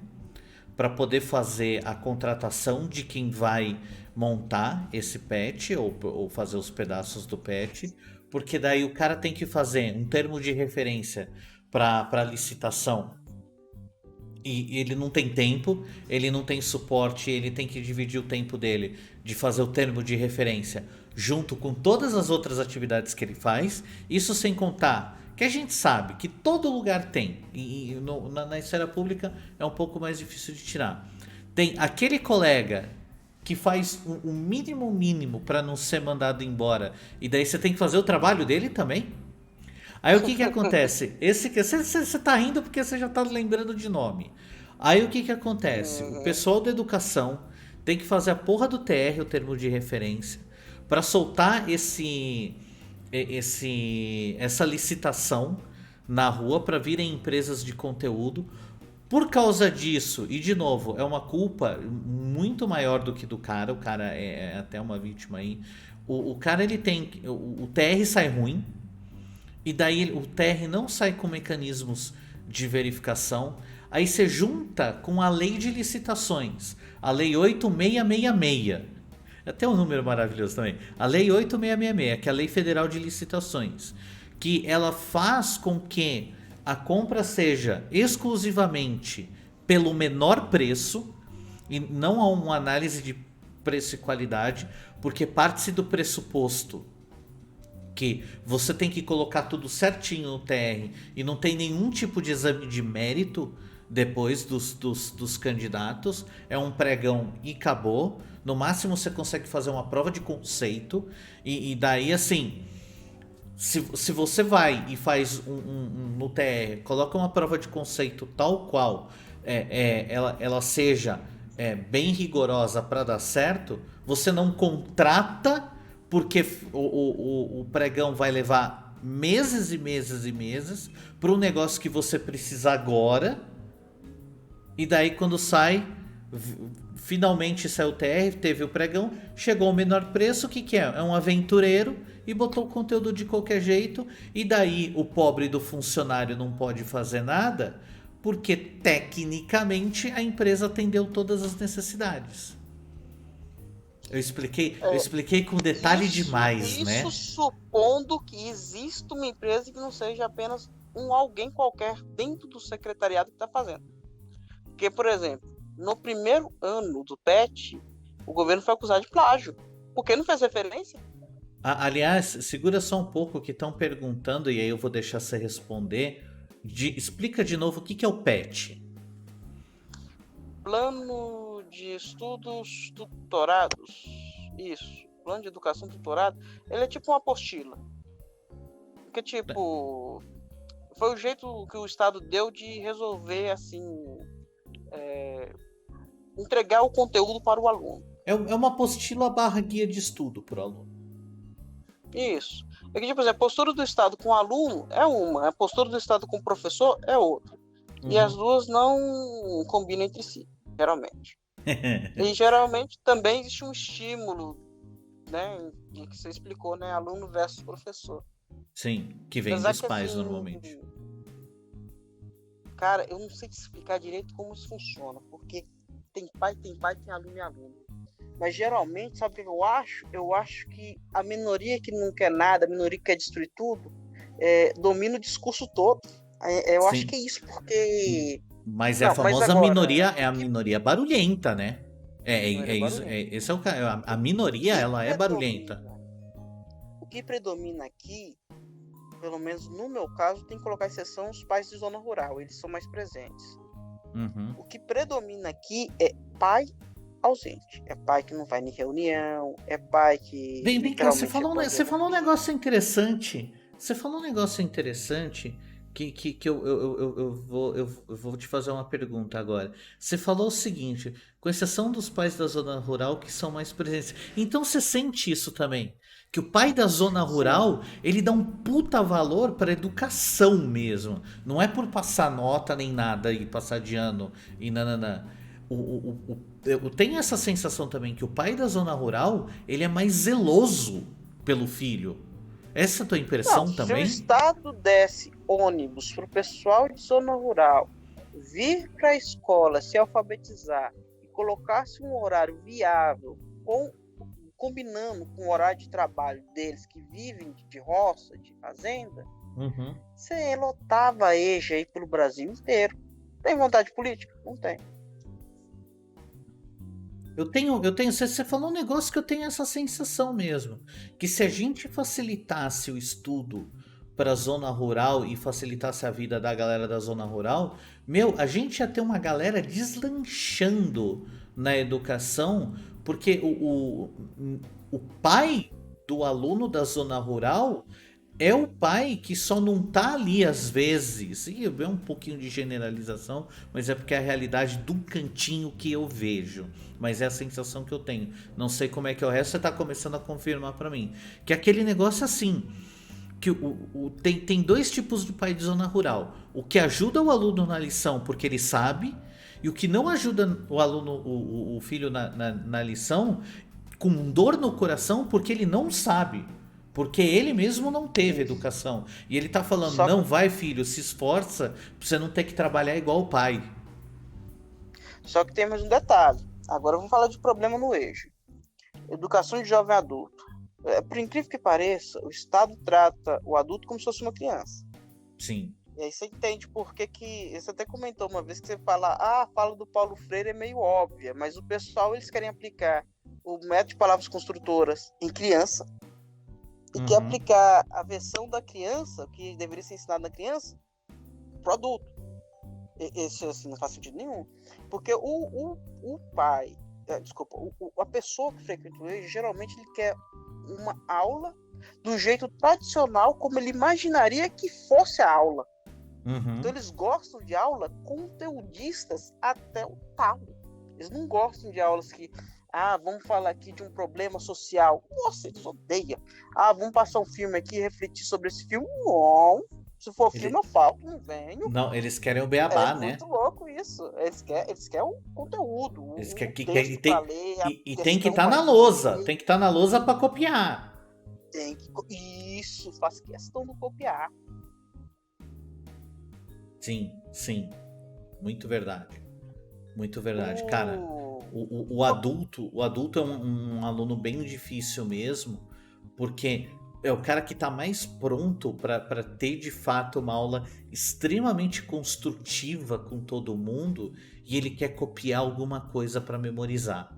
para poder fazer a contratação de quem vai montar esse patch ou fazer os pedaços do patch, porque daí o cara tem que fazer um termo de referência para licitação. E ele não tem tempo, ele não tem suporte, ele tem que dividir o tempo dele de fazer o termo de referência junto com todas as outras atividades que ele faz. Isso sem contar que a gente sabe que todo lugar tem, na esfera pública é um pouco mais difícil de tirar. Tem aquele colega que faz o mínimo para não ser mandado embora, e daí você tem que fazer o trabalho dele também. Aí o que acontece? Você tá rindo porque você já tá lembrando de nome. Aí o que acontece? O pessoal da educação tem que fazer a porra do TR, o termo de referência, para soltar essa licitação na rua para virem empresas de conteúdo. Por causa disso, e de novo, é uma culpa muito maior do que do cara. O cara é até uma vítima aí. O cara, ele tem... O TR sai ruim. E daí o TR não sai com mecanismos de verificação. Aí você junta com a lei de licitações, a lei 8666. Até um número maravilhoso também. A lei 8666, que é a lei federal de licitações, que ela faz com que a compra seja exclusivamente pelo menor preço E não há uma análise de preço e qualidade, porque parte-se do pressuposto que você tem que colocar tudo certinho no TR e não tem nenhum tipo de exame de mérito depois dos candidatos. É um pregão e acabou. No máximo você consegue fazer uma prova de conceito. E daí, assim, se você vai e faz no TR, coloca uma prova de conceito tal qual ela seja bem rigorosa para dar certo, você não contrata porque o pregão vai levar meses e meses e meses para um negócio que você precisa agora. E daí quando sai, finalmente saiu o TR, teve o pregão, chegou ao menor preço, o que que é? É um aventureiro e botou o conteúdo de qualquer jeito, e daí o pobre do funcionário não pode fazer nada, porque tecnicamente a empresa atendeu todas as necessidades. Eu expliquei com detalhe demais, Isso né? supondo que exista uma empresa que não seja apenas alguém qualquer dentro do secretariado que está fazendo. Porque, por exemplo, no primeiro ano do PET, o governo foi acusado de plágio. Por que não fez referência? Aliás, segura só um pouco que estão perguntando, e aí eu vou deixar você responder. Explica de novo o que é o PET. Plano de estudos tutorados. Isso. Plano de educação tutorado. Ele é tipo uma apostila. Porque, tipo, foi o jeito que o Estado deu de resolver, assim, entregar o conteúdo para o aluno. É uma apostila barra guia de estudo para o aluno. Isso. É que, tipo, a postura do Estado com o aluno é uma, a postura do Estado com o professor é outra. Uhum. E as duas não combinam entre si, geralmente. E geralmente também existe um estímulo, né, que você explicou, né, aluno versus professor. Sim, que vem dos pais, assim, normalmente. Cara, eu não sei te explicar direito como isso funciona, porque tem pai, tem aluno e aluno. Mas geralmente, sabe o que eu acho? Eu acho que a minoria que não quer nada, a minoria que quer destruir tudo, domina o discurso todo. Eu Sim. Acho que é isso, porque... Mas é a famosa agora, minoria, é a minoria barulhenta, né? Esse é o cara. A minoria, ela é barulhenta. O que predomina aqui, pelo menos no meu caso, tem que colocar exceção os pais de zona rural, eles são mais presentes. Uhum. O que predomina aqui é pai ausente. É pai que não vai em reunião, é pai que... Vem cá, você falou um negócio interessante. Você falou um negócio interessante que eu vou te fazer uma pergunta agora. Você falou o seguinte, com exceção dos pais da zona rural que são mais presentes. Então você sente isso também? Que o pai da zona rural, Sim. ele dá um puta valor para educação mesmo. Não é por passar nota nem nada e passar de ano e nananã. Eu tenho essa sensação também que o pai da zona rural, ele é mais zeloso pelo filho. Essa é a tua impressão Não, também? Se o Estado desse ônibus pro pessoal de zona rural vir para a escola, se alfabetizar e colocasse um horário viável, combinando com o horário de trabalho deles que vivem de roça, de fazenda, você lotava a EJA aí pelo Brasil inteiro. Tem vontade política? Não tem. Eu tenho, você falou um negócio que eu tenho essa sensação mesmo, que se a gente facilitasse o estudo para a zona rural e facilitasse a vida da galera da zona rural, a gente ia ter uma galera deslanchando na educação, porque o pai do aluno da zona rural é o pai que só não tá ali às vezes, e é um pouquinho de generalização, mas é porque é a realidade do cantinho que eu vejo, mas é a sensação que eu tenho. Não sei como é que é o resto, você tá começando a confirmar para mim. Que é aquele negócio assim, que tem dois tipos de pai de zona rural. O que ajuda o aluno na lição porque ele sabe, e o que não ajuda o aluno, o filho na lição, com dor no coração porque ele não sabe. Porque ele mesmo não teve educação. E ele tá falando, não, vai filho, se esforça pra você não ter que trabalhar igual o pai. Só que tem mais um detalhe. Agora vamos falar de problema no eixo. Educação de jovem adulto. Por incrível que pareça, o Estado trata o adulto como se fosse uma criança. Sim. E aí você entende por que você até comentou uma vez que você fala, a fala do Paulo Freire é meio óbvia, mas o pessoal, eles querem aplicar o método de palavras construtoras em criança e quer aplicar a versão da criança, que deveria ser ensinado na criança, pro adulto. Isso assim, não faz sentido nenhum. Porque o pai, desculpa, a pessoa que frequenta ele, geralmente ele quer uma aula do jeito tradicional, como ele imaginaria que fosse a aula. Então eles gostam de aula conteudistas até o talo. Eles não gostam de aulas que, vamos falar aqui de um problema social. Nossa, eles odeiam. Vamos passar um filme aqui e refletir sobre esse filme. Não. Se for filme, eu falto, não venho. Não, eles querem o beabá, né? É muito louco isso. Eles querem o conteúdo. Eles o querem que texto tem, para ler, e tem que estar pra na lousa. entender. Tem que estar na lousa para copiar. Isso, faz questão de copiar. Sim. Muito verdade. Muito verdade. Cara, o adulto é um aluno bem difícil mesmo, porque é o cara que está mais pronto para ter de fato uma aula extremamente construtiva com todo mundo e ele quer copiar alguma coisa para memorizar.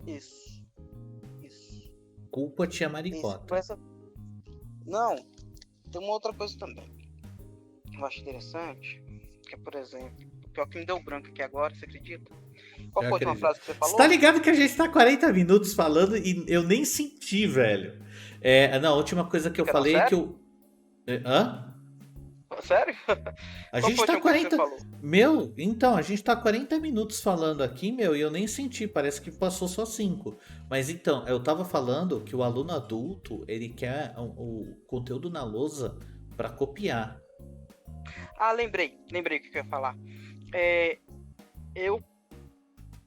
Isso. Culpa tia Maricota. Não, tem uma outra coisa também que eu acho interessante, que é, por exemplo, o pior que me deu branco aqui agora, você acredita? Qual foi a última frase que você falou? Você tá ligado que a gente tá 40 minutos falando e eu nem senti, velho. Não, a última coisa que eu falei é que eu... Hã? Sério? A gente tá 40... Meu, então, a gente tá 40 minutos falando aqui, meu, e eu nem senti, parece que passou só 5. Mas então, eu tava falando que o aluno adulto, ele quer o conteúdo na lousa pra copiar. Lembrei o que eu ia falar. Eu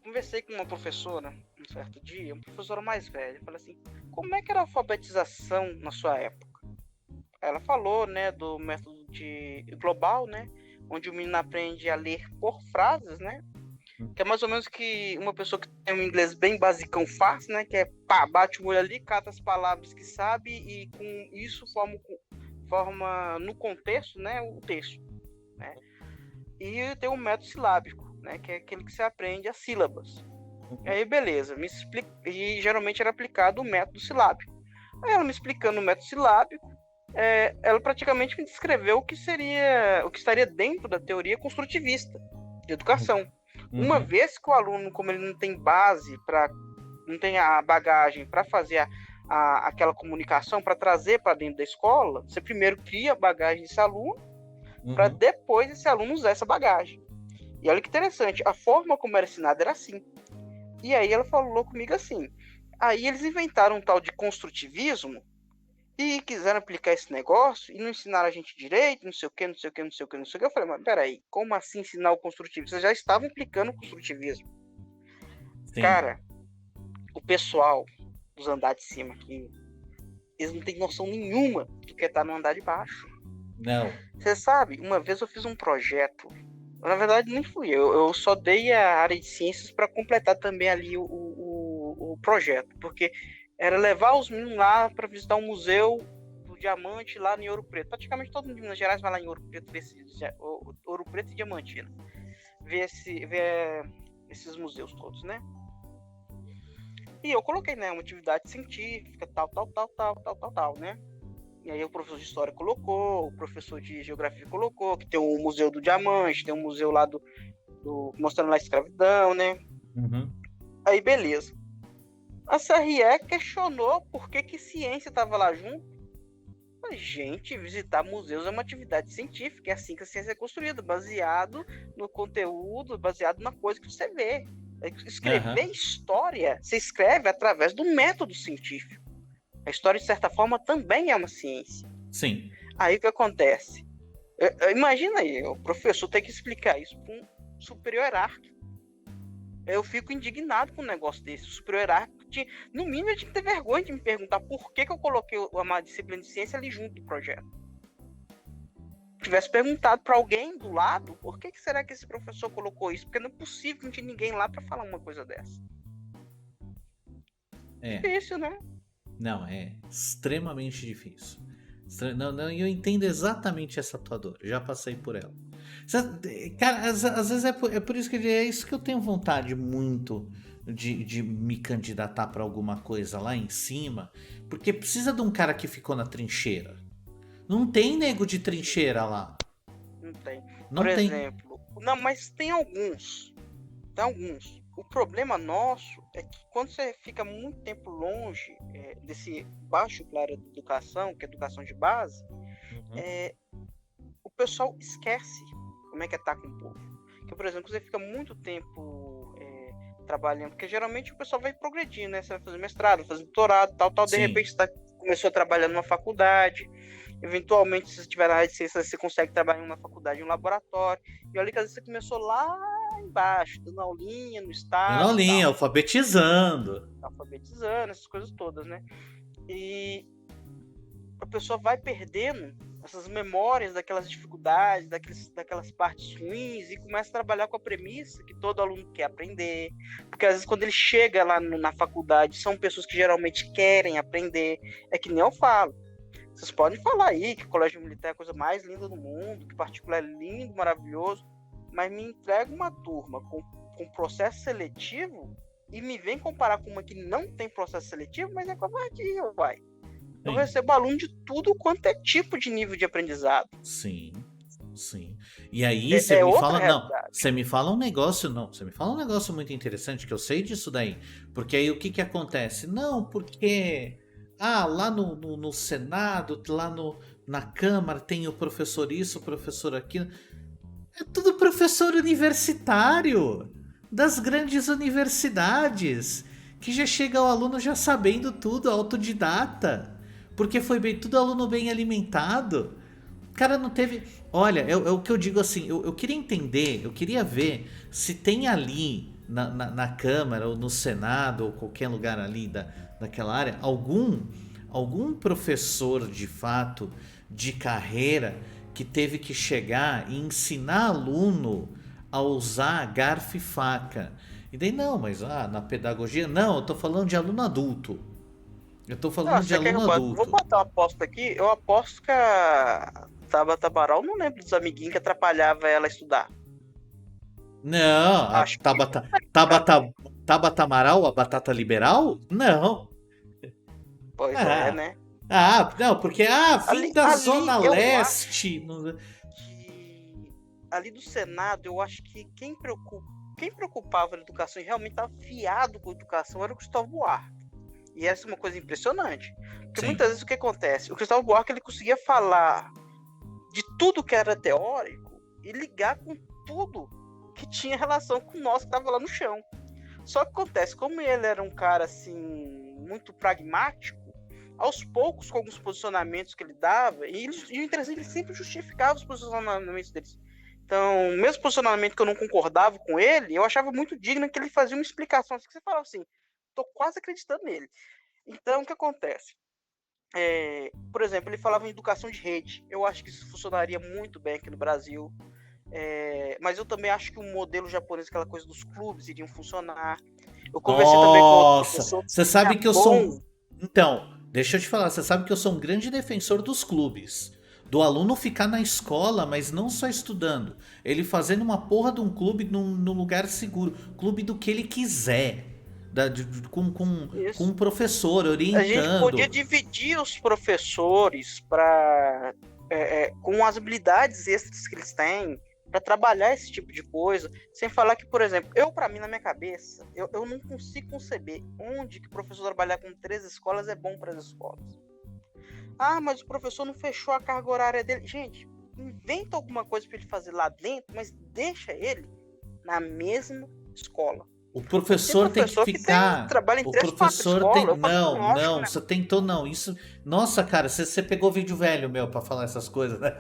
conversei com uma professora um certo dia, uma professora mais velha, falei assim, como é que era a alfabetização na sua época? Ela falou, né, do método de global, né, onde o menino aprende a ler por frases, né, que é mais ou menos que uma pessoa que tem um inglês bem basicão faz, né, que é bate o olho ali, cata as palavras que sabe e com isso forma no contexto, né, o texto, né. E tem o método silábico, né, que é aquele que você aprende as sílabas. Aí beleza, me explica, e geralmente era aplicado o método silábico. Aí ela me explicando o método silábico, ela praticamente me descreveu o que estaria dentro da teoria construtivista de educação. Uma vez que o aluno, como ele não tem base, não tem a bagagem para fazer aquela comunicação, para trazer para dentro da escola, você primeiro cria a bagagem desse aluno, para depois esse aluno usar essa bagagem. E olha que interessante, a forma como era ensinada era assim. E aí ela falou comigo assim, aí eles inventaram um tal de construtivismo, e quiseram aplicar esse negócio e não ensinaram a gente direito, não sei o que. Eu falei, mas peraí, como assim ensinar o construtivismo? Vocês já estavam aplicando o construtivismo. Sim. Cara, o pessoal dos andares de cima aqui, eles não têm noção nenhuma do que tá no andar de baixo. Não. Você sabe, uma vez eu fiz um projeto, na verdade nem fui eu só dei a área de ciências para completar também ali o projeto, porque era levar os meninos lá para visitar um museu do diamante lá em Ouro Preto. Praticamente todo mundo de Minas Gerais vai lá em Ouro Preto ver Ouro Preto e Diamantina. Ver esses museus todos, né? E eu coloquei, né, uma atividade científica, tal, né? E aí o professor de história colocou, o professor de geografia colocou, que tem o Museu do Diamante, tem um museu lá mostrando lá a escravidão, né? Aí beleza. A CRE questionou por que ciência estava lá junto. Mas, gente, visitar museus é uma atividade científica, é assim que a ciência é construída, baseado no conteúdo, baseado na coisa que você vê. Escrever história, se escreve através do método científico. A história, de certa forma, também é uma ciência. Sim. Aí o que acontece? Imagina aí, o professor tem que explicar isso para um superior hierárquico. Eu fico indignado com um negócio desse. O superior hierárquico, no mínimo, ele tinha que ter vergonha de me perguntar por que eu coloquei uma disciplina de ciência ali junto do projeto. Se tivesse perguntado para alguém do lado, por que será que esse professor colocou isso? Porque não é possível que não tinha ninguém lá para falar uma coisa dessa. Difícil, né? Não, é extremamente difícil. Não, não, eu entendo exatamente essa tua dor. Já passei por ela. Cara, às vezes é por isso que é isso que eu tenho vontade muito de me candidatar pra alguma coisa lá em cima, porque precisa de um cara que ficou na trincheira. Não tem nego de trincheira lá. Não tem. Por Não tem. exemplo, não, mas tem alguns. Tem alguns. O problema nosso é que quando você fica muito tempo longe desse baixo claro de educação, que é educação de base, Uhum. o pessoal esquece como é que é estar com o povo. Porque, por exemplo, você fica muito tempo trabalhando, porque geralmente o pessoal vai progredindo, né? Você vai fazer mestrado, fazer doutorado, tal, de Sim. repente você começou a trabalhar numa faculdade, eventualmente, se você estiver na área de ciência, você consegue trabalhar em uma faculdade, em um laboratório, e olha que às vezes você começou lá embaixo, dando aulinha no Dando estágio, aulinha, tal, alfabetizando. alfabetizando, essas coisas todas, né? E a pessoa vai perdendo essas memórias daquelas dificuldades, daquelas partes ruins, e começa a trabalhar com a premissa que todo aluno quer aprender, porque às vezes quando ele chega lá na faculdade, são pessoas que geralmente querem aprender, é que nem eu falo. Vocês podem falar aí que o colégio militar é a coisa mais linda do mundo, que particular é lindo, maravilhoso, mas me entrega uma turma com processo seletivo e me vem comparar com uma que não tem processo seletivo, mas é covardia, vai. Eu Sim. recebo aluno de tudo quanto é tipo de nível de aprendizado. Sim. Sim. E aí você É me outra fala, não, realidade. você me fala um negócio, não, você me fala um negócio muito interessante que eu sei disso daí. Porque aí o que que acontece? Não, porque lá no Senado, lá na Câmara tem o professor isso, o professor aquilo. É tudo professor universitário das grandes universidades, que já chega o aluno já sabendo tudo, autodidata, porque foi tudo aluno bem alimentado. O cara não teve. Olha, é o que eu digo assim. Eu queria entender, eu queria ver se tem ali na Câmara ou no Senado ou qualquer lugar ali daquela área algum professor de fato de carreira que teve que chegar e ensinar aluno a usar garfo e faca. E daí, não, mas na pedagogia, não, eu tô falando de aluno adulto. Eu tô Ah, falando de você quer que aluno eu bote? Vou adulto. botar uma aposta aqui. Eu aposto que a Tabata Amaral, não lembro dos amiguinhos que atrapalhava ela a estudar. Não, a Acho que Tabata Amaral, a batata liberal? Não. pois é, Ah, né? não, porque vim da Ali Zona eu acho Leste. que ali do Senado, eu acho que quem preocupava na educação e realmente estava fiado com a educação era o Gustavo Buarque. E essa é uma coisa impressionante. Porque Sim, muitas vezes o que acontece? O Gustavo Buarque ele conseguia falar de tudo que era teórico e ligar com tudo que tinha relação com nós que estava lá no chão. Só que acontece, como ele era um cara assim muito pragmático, aos poucos com alguns posicionamentos que ele dava, e o interessante, ele sempre justificava os posicionamentos deles. Então, mesmo posicionamento que eu não concordava com ele, eu achava muito digno que ele fazia uma explicação, assim, que você falava assim, tô quase acreditando nele. Então, o que acontece? Por exemplo, ele falava em educação de rede. Eu acho que isso funcionaria muito bem aqui no Brasil. Mas eu também acho que o modelo japonês, aquela coisa dos clubes, iriam funcionar. Eu conversei também com outro nossa, professor você que sabe é que eu sou bom. um. Então, deixa eu te falar, você sabe que eu sou um grande defensor dos clubes. Do aluno ficar na escola, mas não só estudando. Ele fazendo uma porra de um clube num lugar seguro. Clube do que ele quiser. Com um Isso. professor A gente podia orientando. dividir os professores para com as habilidades extras que eles têm para trabalhar esse tipo de coisa, sem falar que, por exemplo, para mim, na minha cabeça, eu não consigo conceber onde que o professor trabalhar com 3 escolas é bom para as escolas. Mas o professor não fechou a carga horária dele. Gente, inventa alguma coisa para ele fazer lá dentro, mas deixa ele na mesma escola. O Tem professor tem que professor que ficar. trabalha em O 3, 4 professor tem. escolas. Eu falo, Não, lógico, não, né? você tentou não. Isso. Nossa, cara, você pegou vídeo velho meu pra falar essas coisas, né?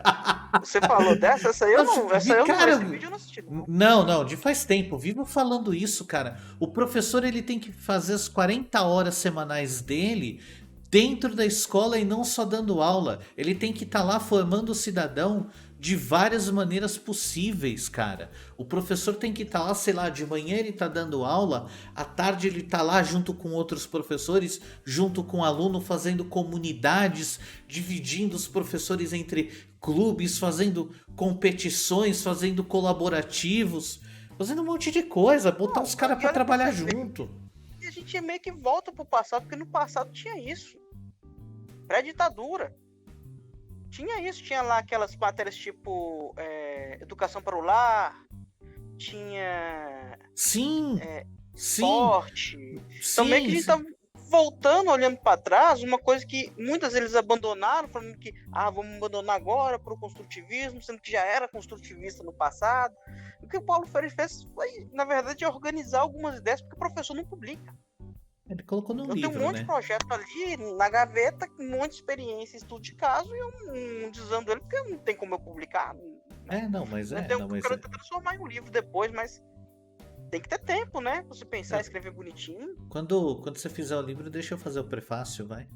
Você falou dessa? Essa aí eu não. Cara, Esse vídeo eu não assisti, não. não, de faz tempo. Vivo falando isso, cara. O professor ele tem que fazer as 40 horas semanais dele dentro da escola e não só dando aula. Ele tem que estar lá formando o cidadão de várias maneiras possíveis, cara. O professor tem que estar lá, sei lá, de manhã ele tá dando aula, à tarde ele tá lá junto com outros professores, junto com o aluno, fazendo comunidades, dividindo os professores entre clubes, fazendo competições, fazendo colaborativos, fazendo um monte de coisa, botar Não, os caras e pra olha pra trabalhar você ver, junto. e a gente meio que volta pro passado, porque no passado tinha isso. Pré-ditadura. Tinha isso, tinha lá aquelas matérias tipo educação para o lar, tinha Sim, sim, esporte. Então meio que a sim, gente tá sim. voltando, olhando para trás, uma coisa que muitas eles abandonaram, falando que vamos abandonar agora para o construtivismo, sendo que já era construtivista no passado. O que o Paulo Freire fez foi, na verdade, organizar algumas ideias, porque o professor não publica. Ele colocou num Eu tenho um livro, monte de né? projeto ali na gaveta, um monte de experiência, estudo de caso, e eu não dizendo ele, porque não tem como eu publicar, né? Não, mas Eu é, tenho, não, eu mas quero é. transformar em um livro depois, mas tem que ter tempo, né? Pra você pensar, Eu- escrever bonitinho. quando você fizer o livro, deixa eu fazer o prefácio, vai.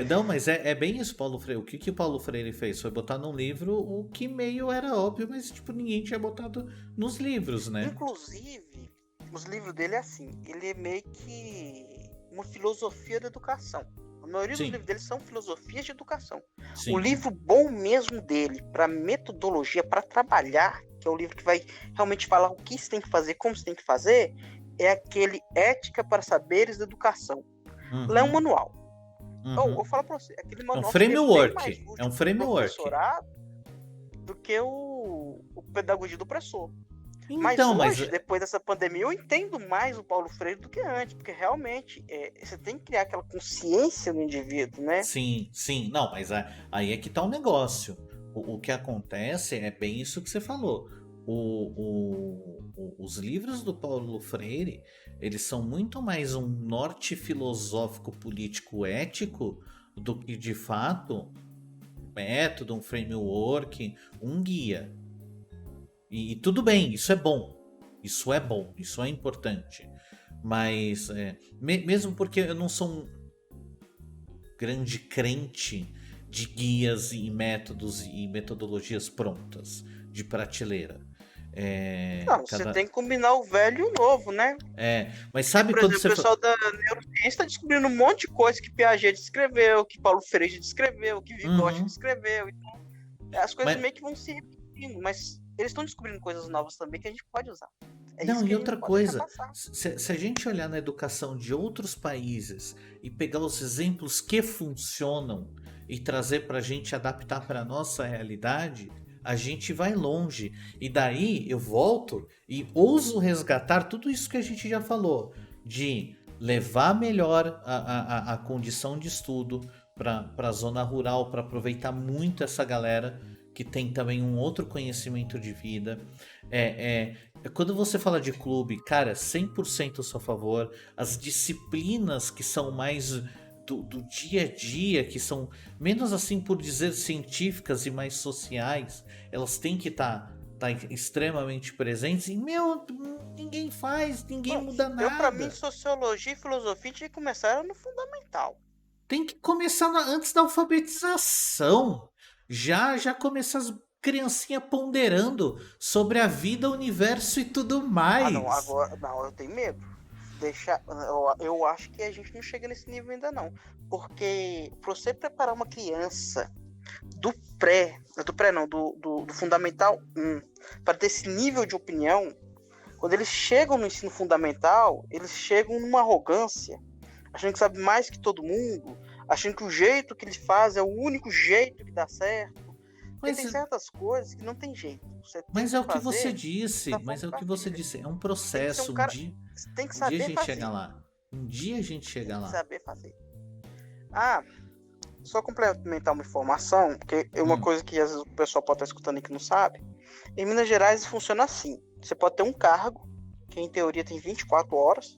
Não, mas é bem isso, Paulo Freire. O que o Paulo Freire fez? Foi botar num livro o que meio era óbvio, mas tipo, ninguém tinha botado nos livros, né? Inclusive, os livros dele é assim, ele é meio que uma filosofia da educação. A maioria dos Sim, livros dele são filosofias de educação. O sim. livro bom mesmo dele, para metodologia, para trabalhar, que é o livro que vai realmente falar o que você tem que fazer, como você tem que fazer, é aquele Ética para Saberes da Educação. Lá é um Uhum, manual. Eu uhum. falo para você, aquele É um manual seria bem mais framework. É um útil para o framework. professorado do que o Pedagogia do Opressor. Mas Então, mas hoje, depois dessa pandemia, eu entendo mais o Paulo Freire do que antes, porque realmente você tem que criar aquela consciência no indivíduo, né? sim, sim. Não, mas aí é que tá o negócio. O que acontece é bem isso que você falou. Os livros do Paulo Freire, eles são muito mais um norte filosófico político ético do que de fato um método, um framework, um guia. E tudo bem, isso é bom. Isso é bom, isso é importante. Mas mesmo porque eu não sou um grande crente de guias e métodos e metodologias prontas de prateleira. Não, você tem que combinar o velho e o novo, né? Mas Porque, sabe por quando exemplo, o você pessoal da neurociência está descobrindo um monte de coisa que Piaget descreveu, que Paulo Freire descreveu, que Vygotsky Uhum. descreveu. Então, as coisas Mas meio que vão se repetindo, mas eles estão descobrindo coisas novas também que a gente pode usar. É isso não, que e a gente outra não pode deixar coisa, passar. se a gente olhar na educação de outros países e pegar os exemplos que funcionam e trazer para a gente adaptar para nossa realidade, a gente vai longe. E daí eu volto e ouso resgatar tudo isso que a gente já falou, de levar melhor a condição de estudo para a zona rural, para aproveitar muito essa galera que tem também um outro conhecimento de vida. Quando você fala de clube, cara, 100% a seu favor. As disciplinas que são mais do dia a dia, que são menos assim por dizer científicas e mais sociais, elas têm que tá extremamente presentes. E, meu, ninguém faz, ninguém Bom, muda para mim, nada. sociologia e filosofia tinha que começar no fundamental. Tem que começar antes da alfabetização. Já começar as criancinhas ponderando sobre a vida, o universo e tudo Não, mais. agora, não, eu tenho medo. Eu acho que a gente não chega nesse nível ainda não. Porque pra você preparar uma criança do pré não, do fundamental 1, para ter esse nível de opinião, quando eles chegam no ensino fundamental, eles chegam numa arrogância, achando que sabe mais que todo mundo, achando que o jeito que eles fazem é o único jeito que dá certo. Porque Mas tem certas coisas que não tem jeito. Você tem Mas que é o que você fazer disse, da mas forma é o da que você filha. disse, é um Tem que ser um processo, cara. Tem que um dia a saber gente chega fazer. lá. Um dia a gente Tem chega que lá. saber fazer. Ah, só complementar uma informação, porque é uma Hum, coisa que às vezes o pessoal pode estar escutando e que não sabe. Em Minas Gerais funciona assim: você pode ter um cargo, que em teoria tem 24 horas.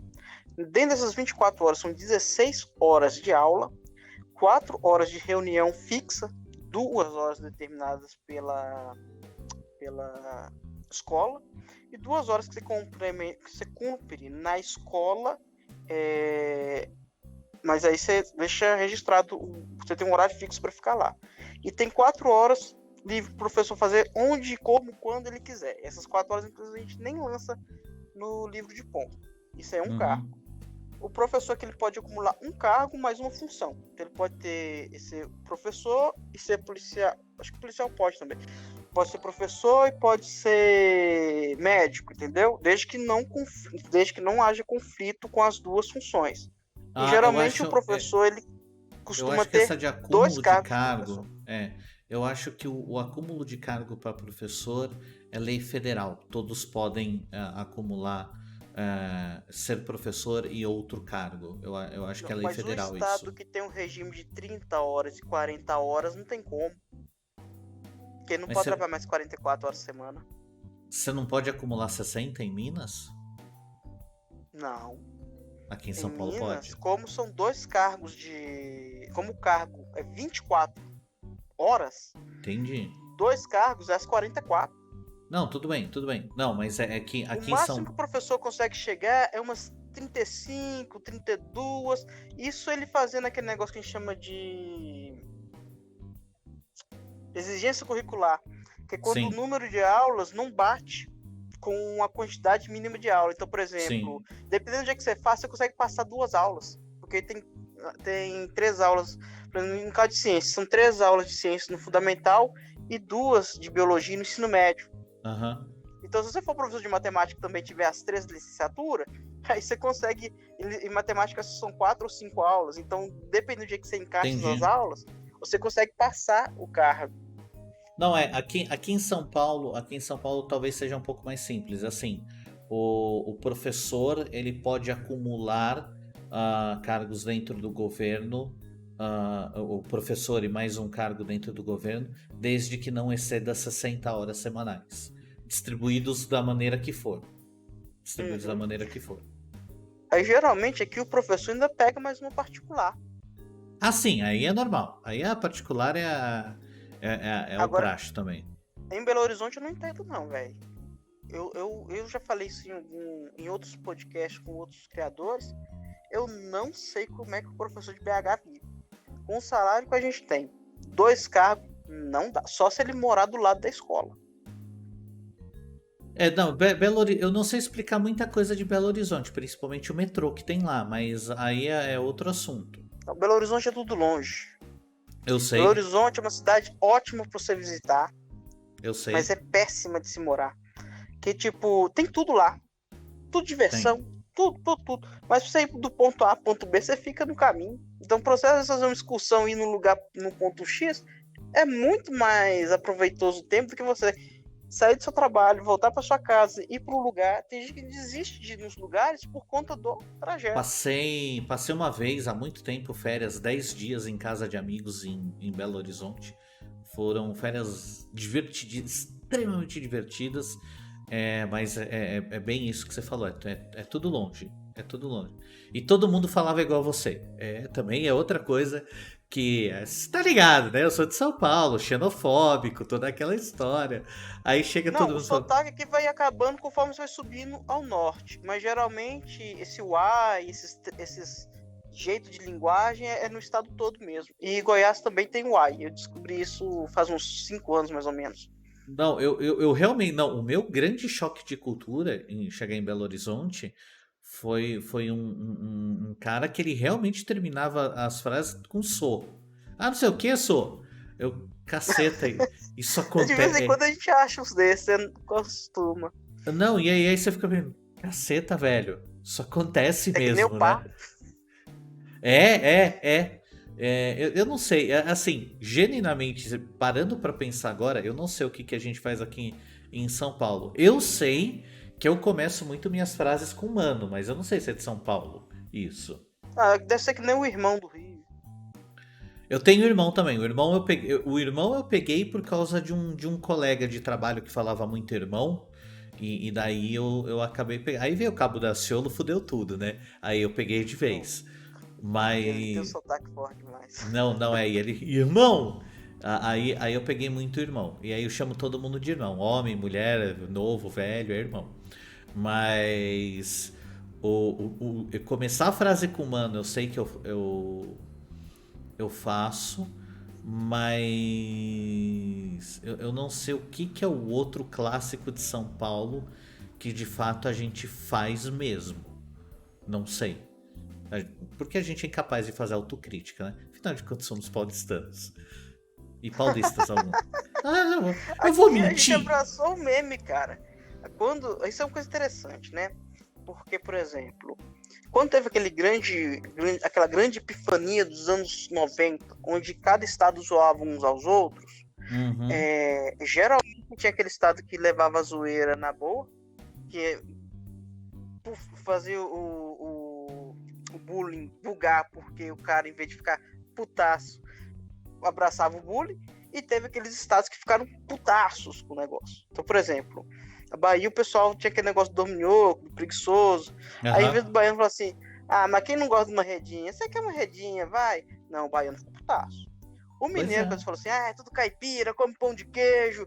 Dentro dessas 24 horas são 16 horas de aula, 4 horas de reunião fixa, 2 horas determinadas pela escola, e 2 horas que você cumpre na escola, é, Mas aí você deixa registrado, você tem um horário fixo para ficar lá. E tem 4 horas livre para o professor fazer onde, como, quando ele quiser. Essas 4 horas, inclusive, a gente nem lança no livro de ponto. Isso aí é um cargo. O professor que ele pode acumular um cargo mais uma função. Então, ele pode ser professor e ser policial. Acho que policial pode também. Pode ser professor e pode ser médico, entendeu? Desde que não haja conflito com as duas funções. E geralmente o professor ele eu costuma acho que essa ter de 2 acúmulo de cargos de cargo, professor. eu acho que o acúmulo de cargo para professor é lei federal. Todos podem acumular, ser professor e outro cargo. Eu acho que é lei Mas o federal estado isso. que tem um regime de 30 horas e 40 horas não tem como. Porque ele não Mas pode trabalhar mais 44 horas por semana. você não pode acumular 60 em Minas? Não. Aqui em Em São Paulo Minas, pode? como são 2 cargos de. Como o cargo é 24 horas, Entendi. 2 cargos é as 44. Não, tudo bem, tudo bem. Não, mas é que O aqui em máximo que São... o professor consegue chegar é umas 35, 32. Isso ele fazendo aquele negócio que a gente chama de exigência curricular, que é quando o Sim, número de aulas não bate com a quantidade mínima de aula. Então, por exemplo, sim. dependendo do dia que você faz, você consegue passar 2 aulas, porque tem 3 aulas, por exemplo, no caso de ciência, são 3 aulas de ciência no fundamental e 2 de biologia no ensino médio. Aham. Então, se você for professor de matemática e também tiver as 3 licenciaturas, aí você consegue, em matemática são 4 ou 5 aulas, então, dependendo do dia que você encaixa as Entendi. aulas, você consegue passar o cargo. Não, aqui em São Paulo talvez seja um pouco mais simples. Assim, o professor ele pode acumular cargos dentro do governo, o professor e mais um cargo dentro do governo, desde que não exceda 60 horas semanais, distribuídos da maneira que for. Distribuídos da Uhum. maneira que for. Aí, geralmente, aqui o professor ainda pega mais uma particular. Ah, sim, aí é normal. Aí a particular é o Agora, praxe também. em Belo Horizonte eu não entendo não, velho. Eu já falei isso em outros podcasts com outros criadores. Eu não sei como é que o professor de BH vive. Com o salário que a gente tem, 2 cargos, não dá. Só se ele morar do lado da escola. Não, eu não sei explicar muita coisa de Belo Horizonte, principalmente o metrô que tem lá, mas aí é outro assunto. Então, Belo Horizonte é tudo longe. Eu Belo sei, Horizonte é uma cidade ótima para você visitar, eu mas é sei, péssima de se morar. Que, tipo, tem tudo lá. Tudo tem. diversão, tudo. Mas pra você ir do ponto A ao ponto B, você fica no caminho. Então, para você fazer uma excursão e ir num lugar, no ponto X, é muito mais aproveitoso o tempo do que você sair do seu trabalho, voltar para sua casa, ir para um lugar. Tem gente que desiste de ir nos lugares por conta do trajeto. Passei uma vez há muito tempo férias, 10 dias em casa de amigos em Belo Horizonte. Foram férias divertidas, extremamente divertidas. Mas é bem isso que você falou. É tudo longe. É tudo longe. E todo mundo falava igual você. Também é outra coisa que você tá ligado, né? Eu sou de São Paulo, xenofóbico, toda aquela história. Aí chega todo Não, o mundo falando. sotaque aqui vai acabando conforme você vai subindo ao norte. Mas geralmente esse uai, esses jeito de linguagem é no estado todo mesmo. E Goiás também tem uai. Eu descobri isso faz uns 5 anos mais ou menos. Não, eu realmente. Não, o meu grande choque de cultura em chegar em Belo Horizonte foi um cara que ele realmente terminava as frases com sou. Ah, não sei o que, sou. Eu, caceta, isso De vez em acontece. quando a gente acha uns desses, você não costuma. Não, e aí você fica vendo, caceta, velho. Isso acontece É que nem o mesmo, pá. né? Eu não sei, assim, genuinamente, parando pra pensar agora, eu não sei o que a gente faz aqui em São Paulo. Eu sei que eu começo muito minhas frases com mano, mas eu não sei se é de São Paulo, isso. Ah, deve ser que nem o irmão do Rio. Eu tenho irmão também, o irmão eu peguei por causa de um colega de trabalho que falava muito irmão, e daí eu acabei pegando. Aí veio o Cabo da Ciolo, fudeu tudo, né? Aí eu peguei de Não, vez. ele tem um Mas sotaque forte demais. não, não é. E ele, irmão! Aí eu peguei muito irmão. E aí eu chamo todo mundo de irmão. Homem, mulher, novo, velho, é irmão. Mas Começar a frase com mano, eu sei que eu faço, mas eu não sei o que, que é o outro clássico de São Paulo que de fato a gente faz mesmo. Não sei. Porque a gente é incapaz de fazer autocrítica, né? Afinal de contas, somos paulistanos. E paulistas alguns. Eu vou Aqui a gente mentir. abraçou o meme, cara. Isso é uma coisa interessante, né? Porque, por exemplo, quando teve aquela grande epifania dos anos 90, onde cada estado zoava uns aos outros, Uhum. geralmente tinha aquele estado que levava a zoeira na boa, que fazia o bullying bugar, porque o cara, em vez de ficar putaço, abraçava o bullying, e teve aqueles estados que ficaram putaços com o negócio. Então, por exemplo, a Bahia, o pessoal tinha aquele negócio do dorminhoco, do preguiçoso. Aí, em vez do Aham. baiano, falou assim: ah, mas quem não gosta de uma redinha? Você quer uma redinha? Vai. Não, o baiano ficou putaço. O Pois mineiro, é. quando falou assim: ah, é tudo caipira, come pão de queijo,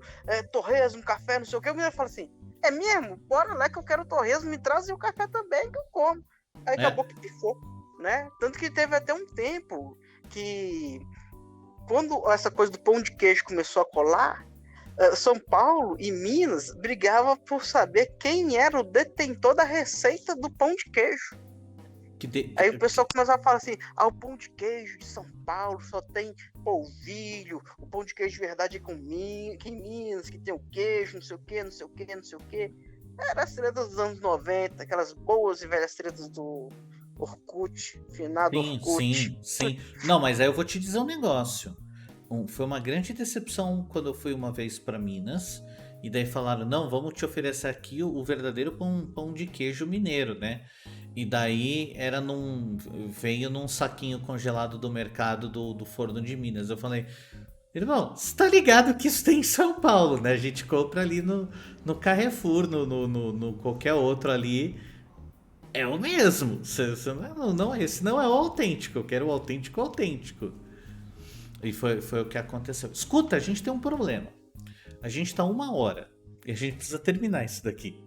torresmo, café, não sei o que, o mineiro fala assim: é mesmo? Bora lá que eu quero torresmo, me traz o café também que eu como. Aí acabou É. que pifou, né? Tanto que teve até um tempo que, quando essa coisa do pão de queijo começou a colar, São Paulo e Minas brigavam por saber quem era o detentor da receita do pão de queijo. Que de- Aí o que- pessoal que- começava a falar assim: o pão de queijo de São Paulo só tem polvilho, o pão de queijo de verdade é que em Minas, que tem o queijo, não sei o que, não sei o que, não sei o que. Era as tretas dos anos 90, aquelas boas e velhas tretas do Orkut, finado Sim, Orkut. sim, sim. Não, mas aí eu vou te dizer um negócio. Foi uma grande decepção quando eu fui uma vez para Minas. E daí falaram: não, vamos te oferecer aqui o verdadeiro pão de queijo mineiro, né? E daí veio num saquinho congelado do mercado do forno de Minas. Eu falei: irmão, você tá ligado que isso tem em São Paulo, né? A gente compra ali no Carrefour, no qualquer outro ali. É o mesmo. Esse não é o autêntico. Eu quero o autêntico autêntico. E foi o que aconteceu. Escuta, a gente tem um problema. A gente tá 1 hora. E a gente precisa terminar isso daqui.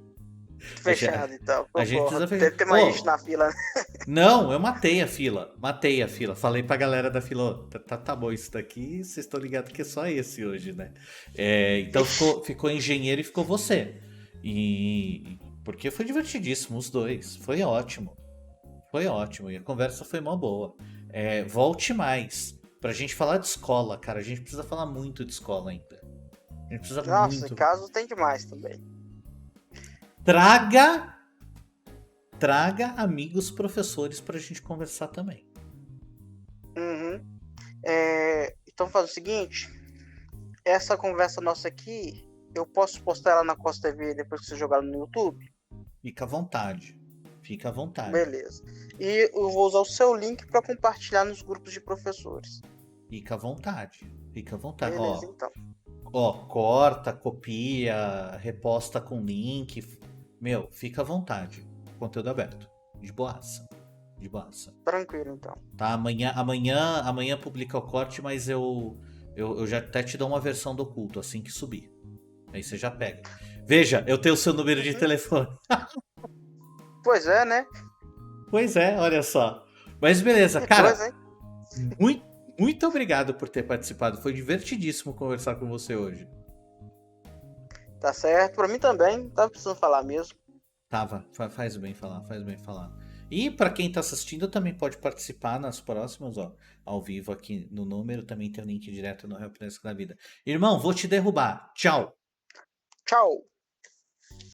A gente, Fechado, então, a gente precisa concordo. fechar. Deve ter mais gente Ô, na fila, né? não, eu matei a fila. Matei a fila. Falei pra galera da fila: "Ô, tá bom isso daqui. Vocês estão ligados que é só esse hoje, né?" Então Ixi, ficou engenheiro e ficou você. Porque foi divertidíssimo, os dois. Foi ótimo. Foi ótimo. E a conversa foi mó boa. Volte mais. Pra gente falar de escola, cara. A gente precisa falar muito de escola ainda. A gente precisa nossa, muito. caso tem demais também. Traga, traga amigos professores pra gente conversar também. Uhum. Então faz o seguinte, essa conversa nossa aqui, eu posso postar ela na Costa TV depois que você jogar no YouTube? Fica à vontade. Fica à vontade. Beleza. E eu vou usar o seu link para compartilhar nos grupos de professores. Fica à vontade. Fica à vontade. Beleza, então. Corta, copia, reposta com link. Meu, fica à vontade. Conteúdo aberto. De boaça. De boaça. Tranquilo, então. Tá? Amanhã publica o corte, mas eu já até te dou uma versão do culto assim que subir. Aí você já pega. Veja, eu tenho o seu número de Uhum. telefone. Pois é, né? Pois é, olha só. Mas beleza, Que coisa, cara, hein? muito, muito obrigado por ter participado. Foi divertidíssimo conversar com você hoje. Tá certo. Pra mim também. Tava precisando falar mesmo. Tava, faz bem falar, faz bem falar. E para quem tá assistindo também pode participar nas próximas, ó, ao vivo aqui no número, também tem o link direto no Help Desk da Vida. Irmão, vou te derrubar. Tchau. Tchau.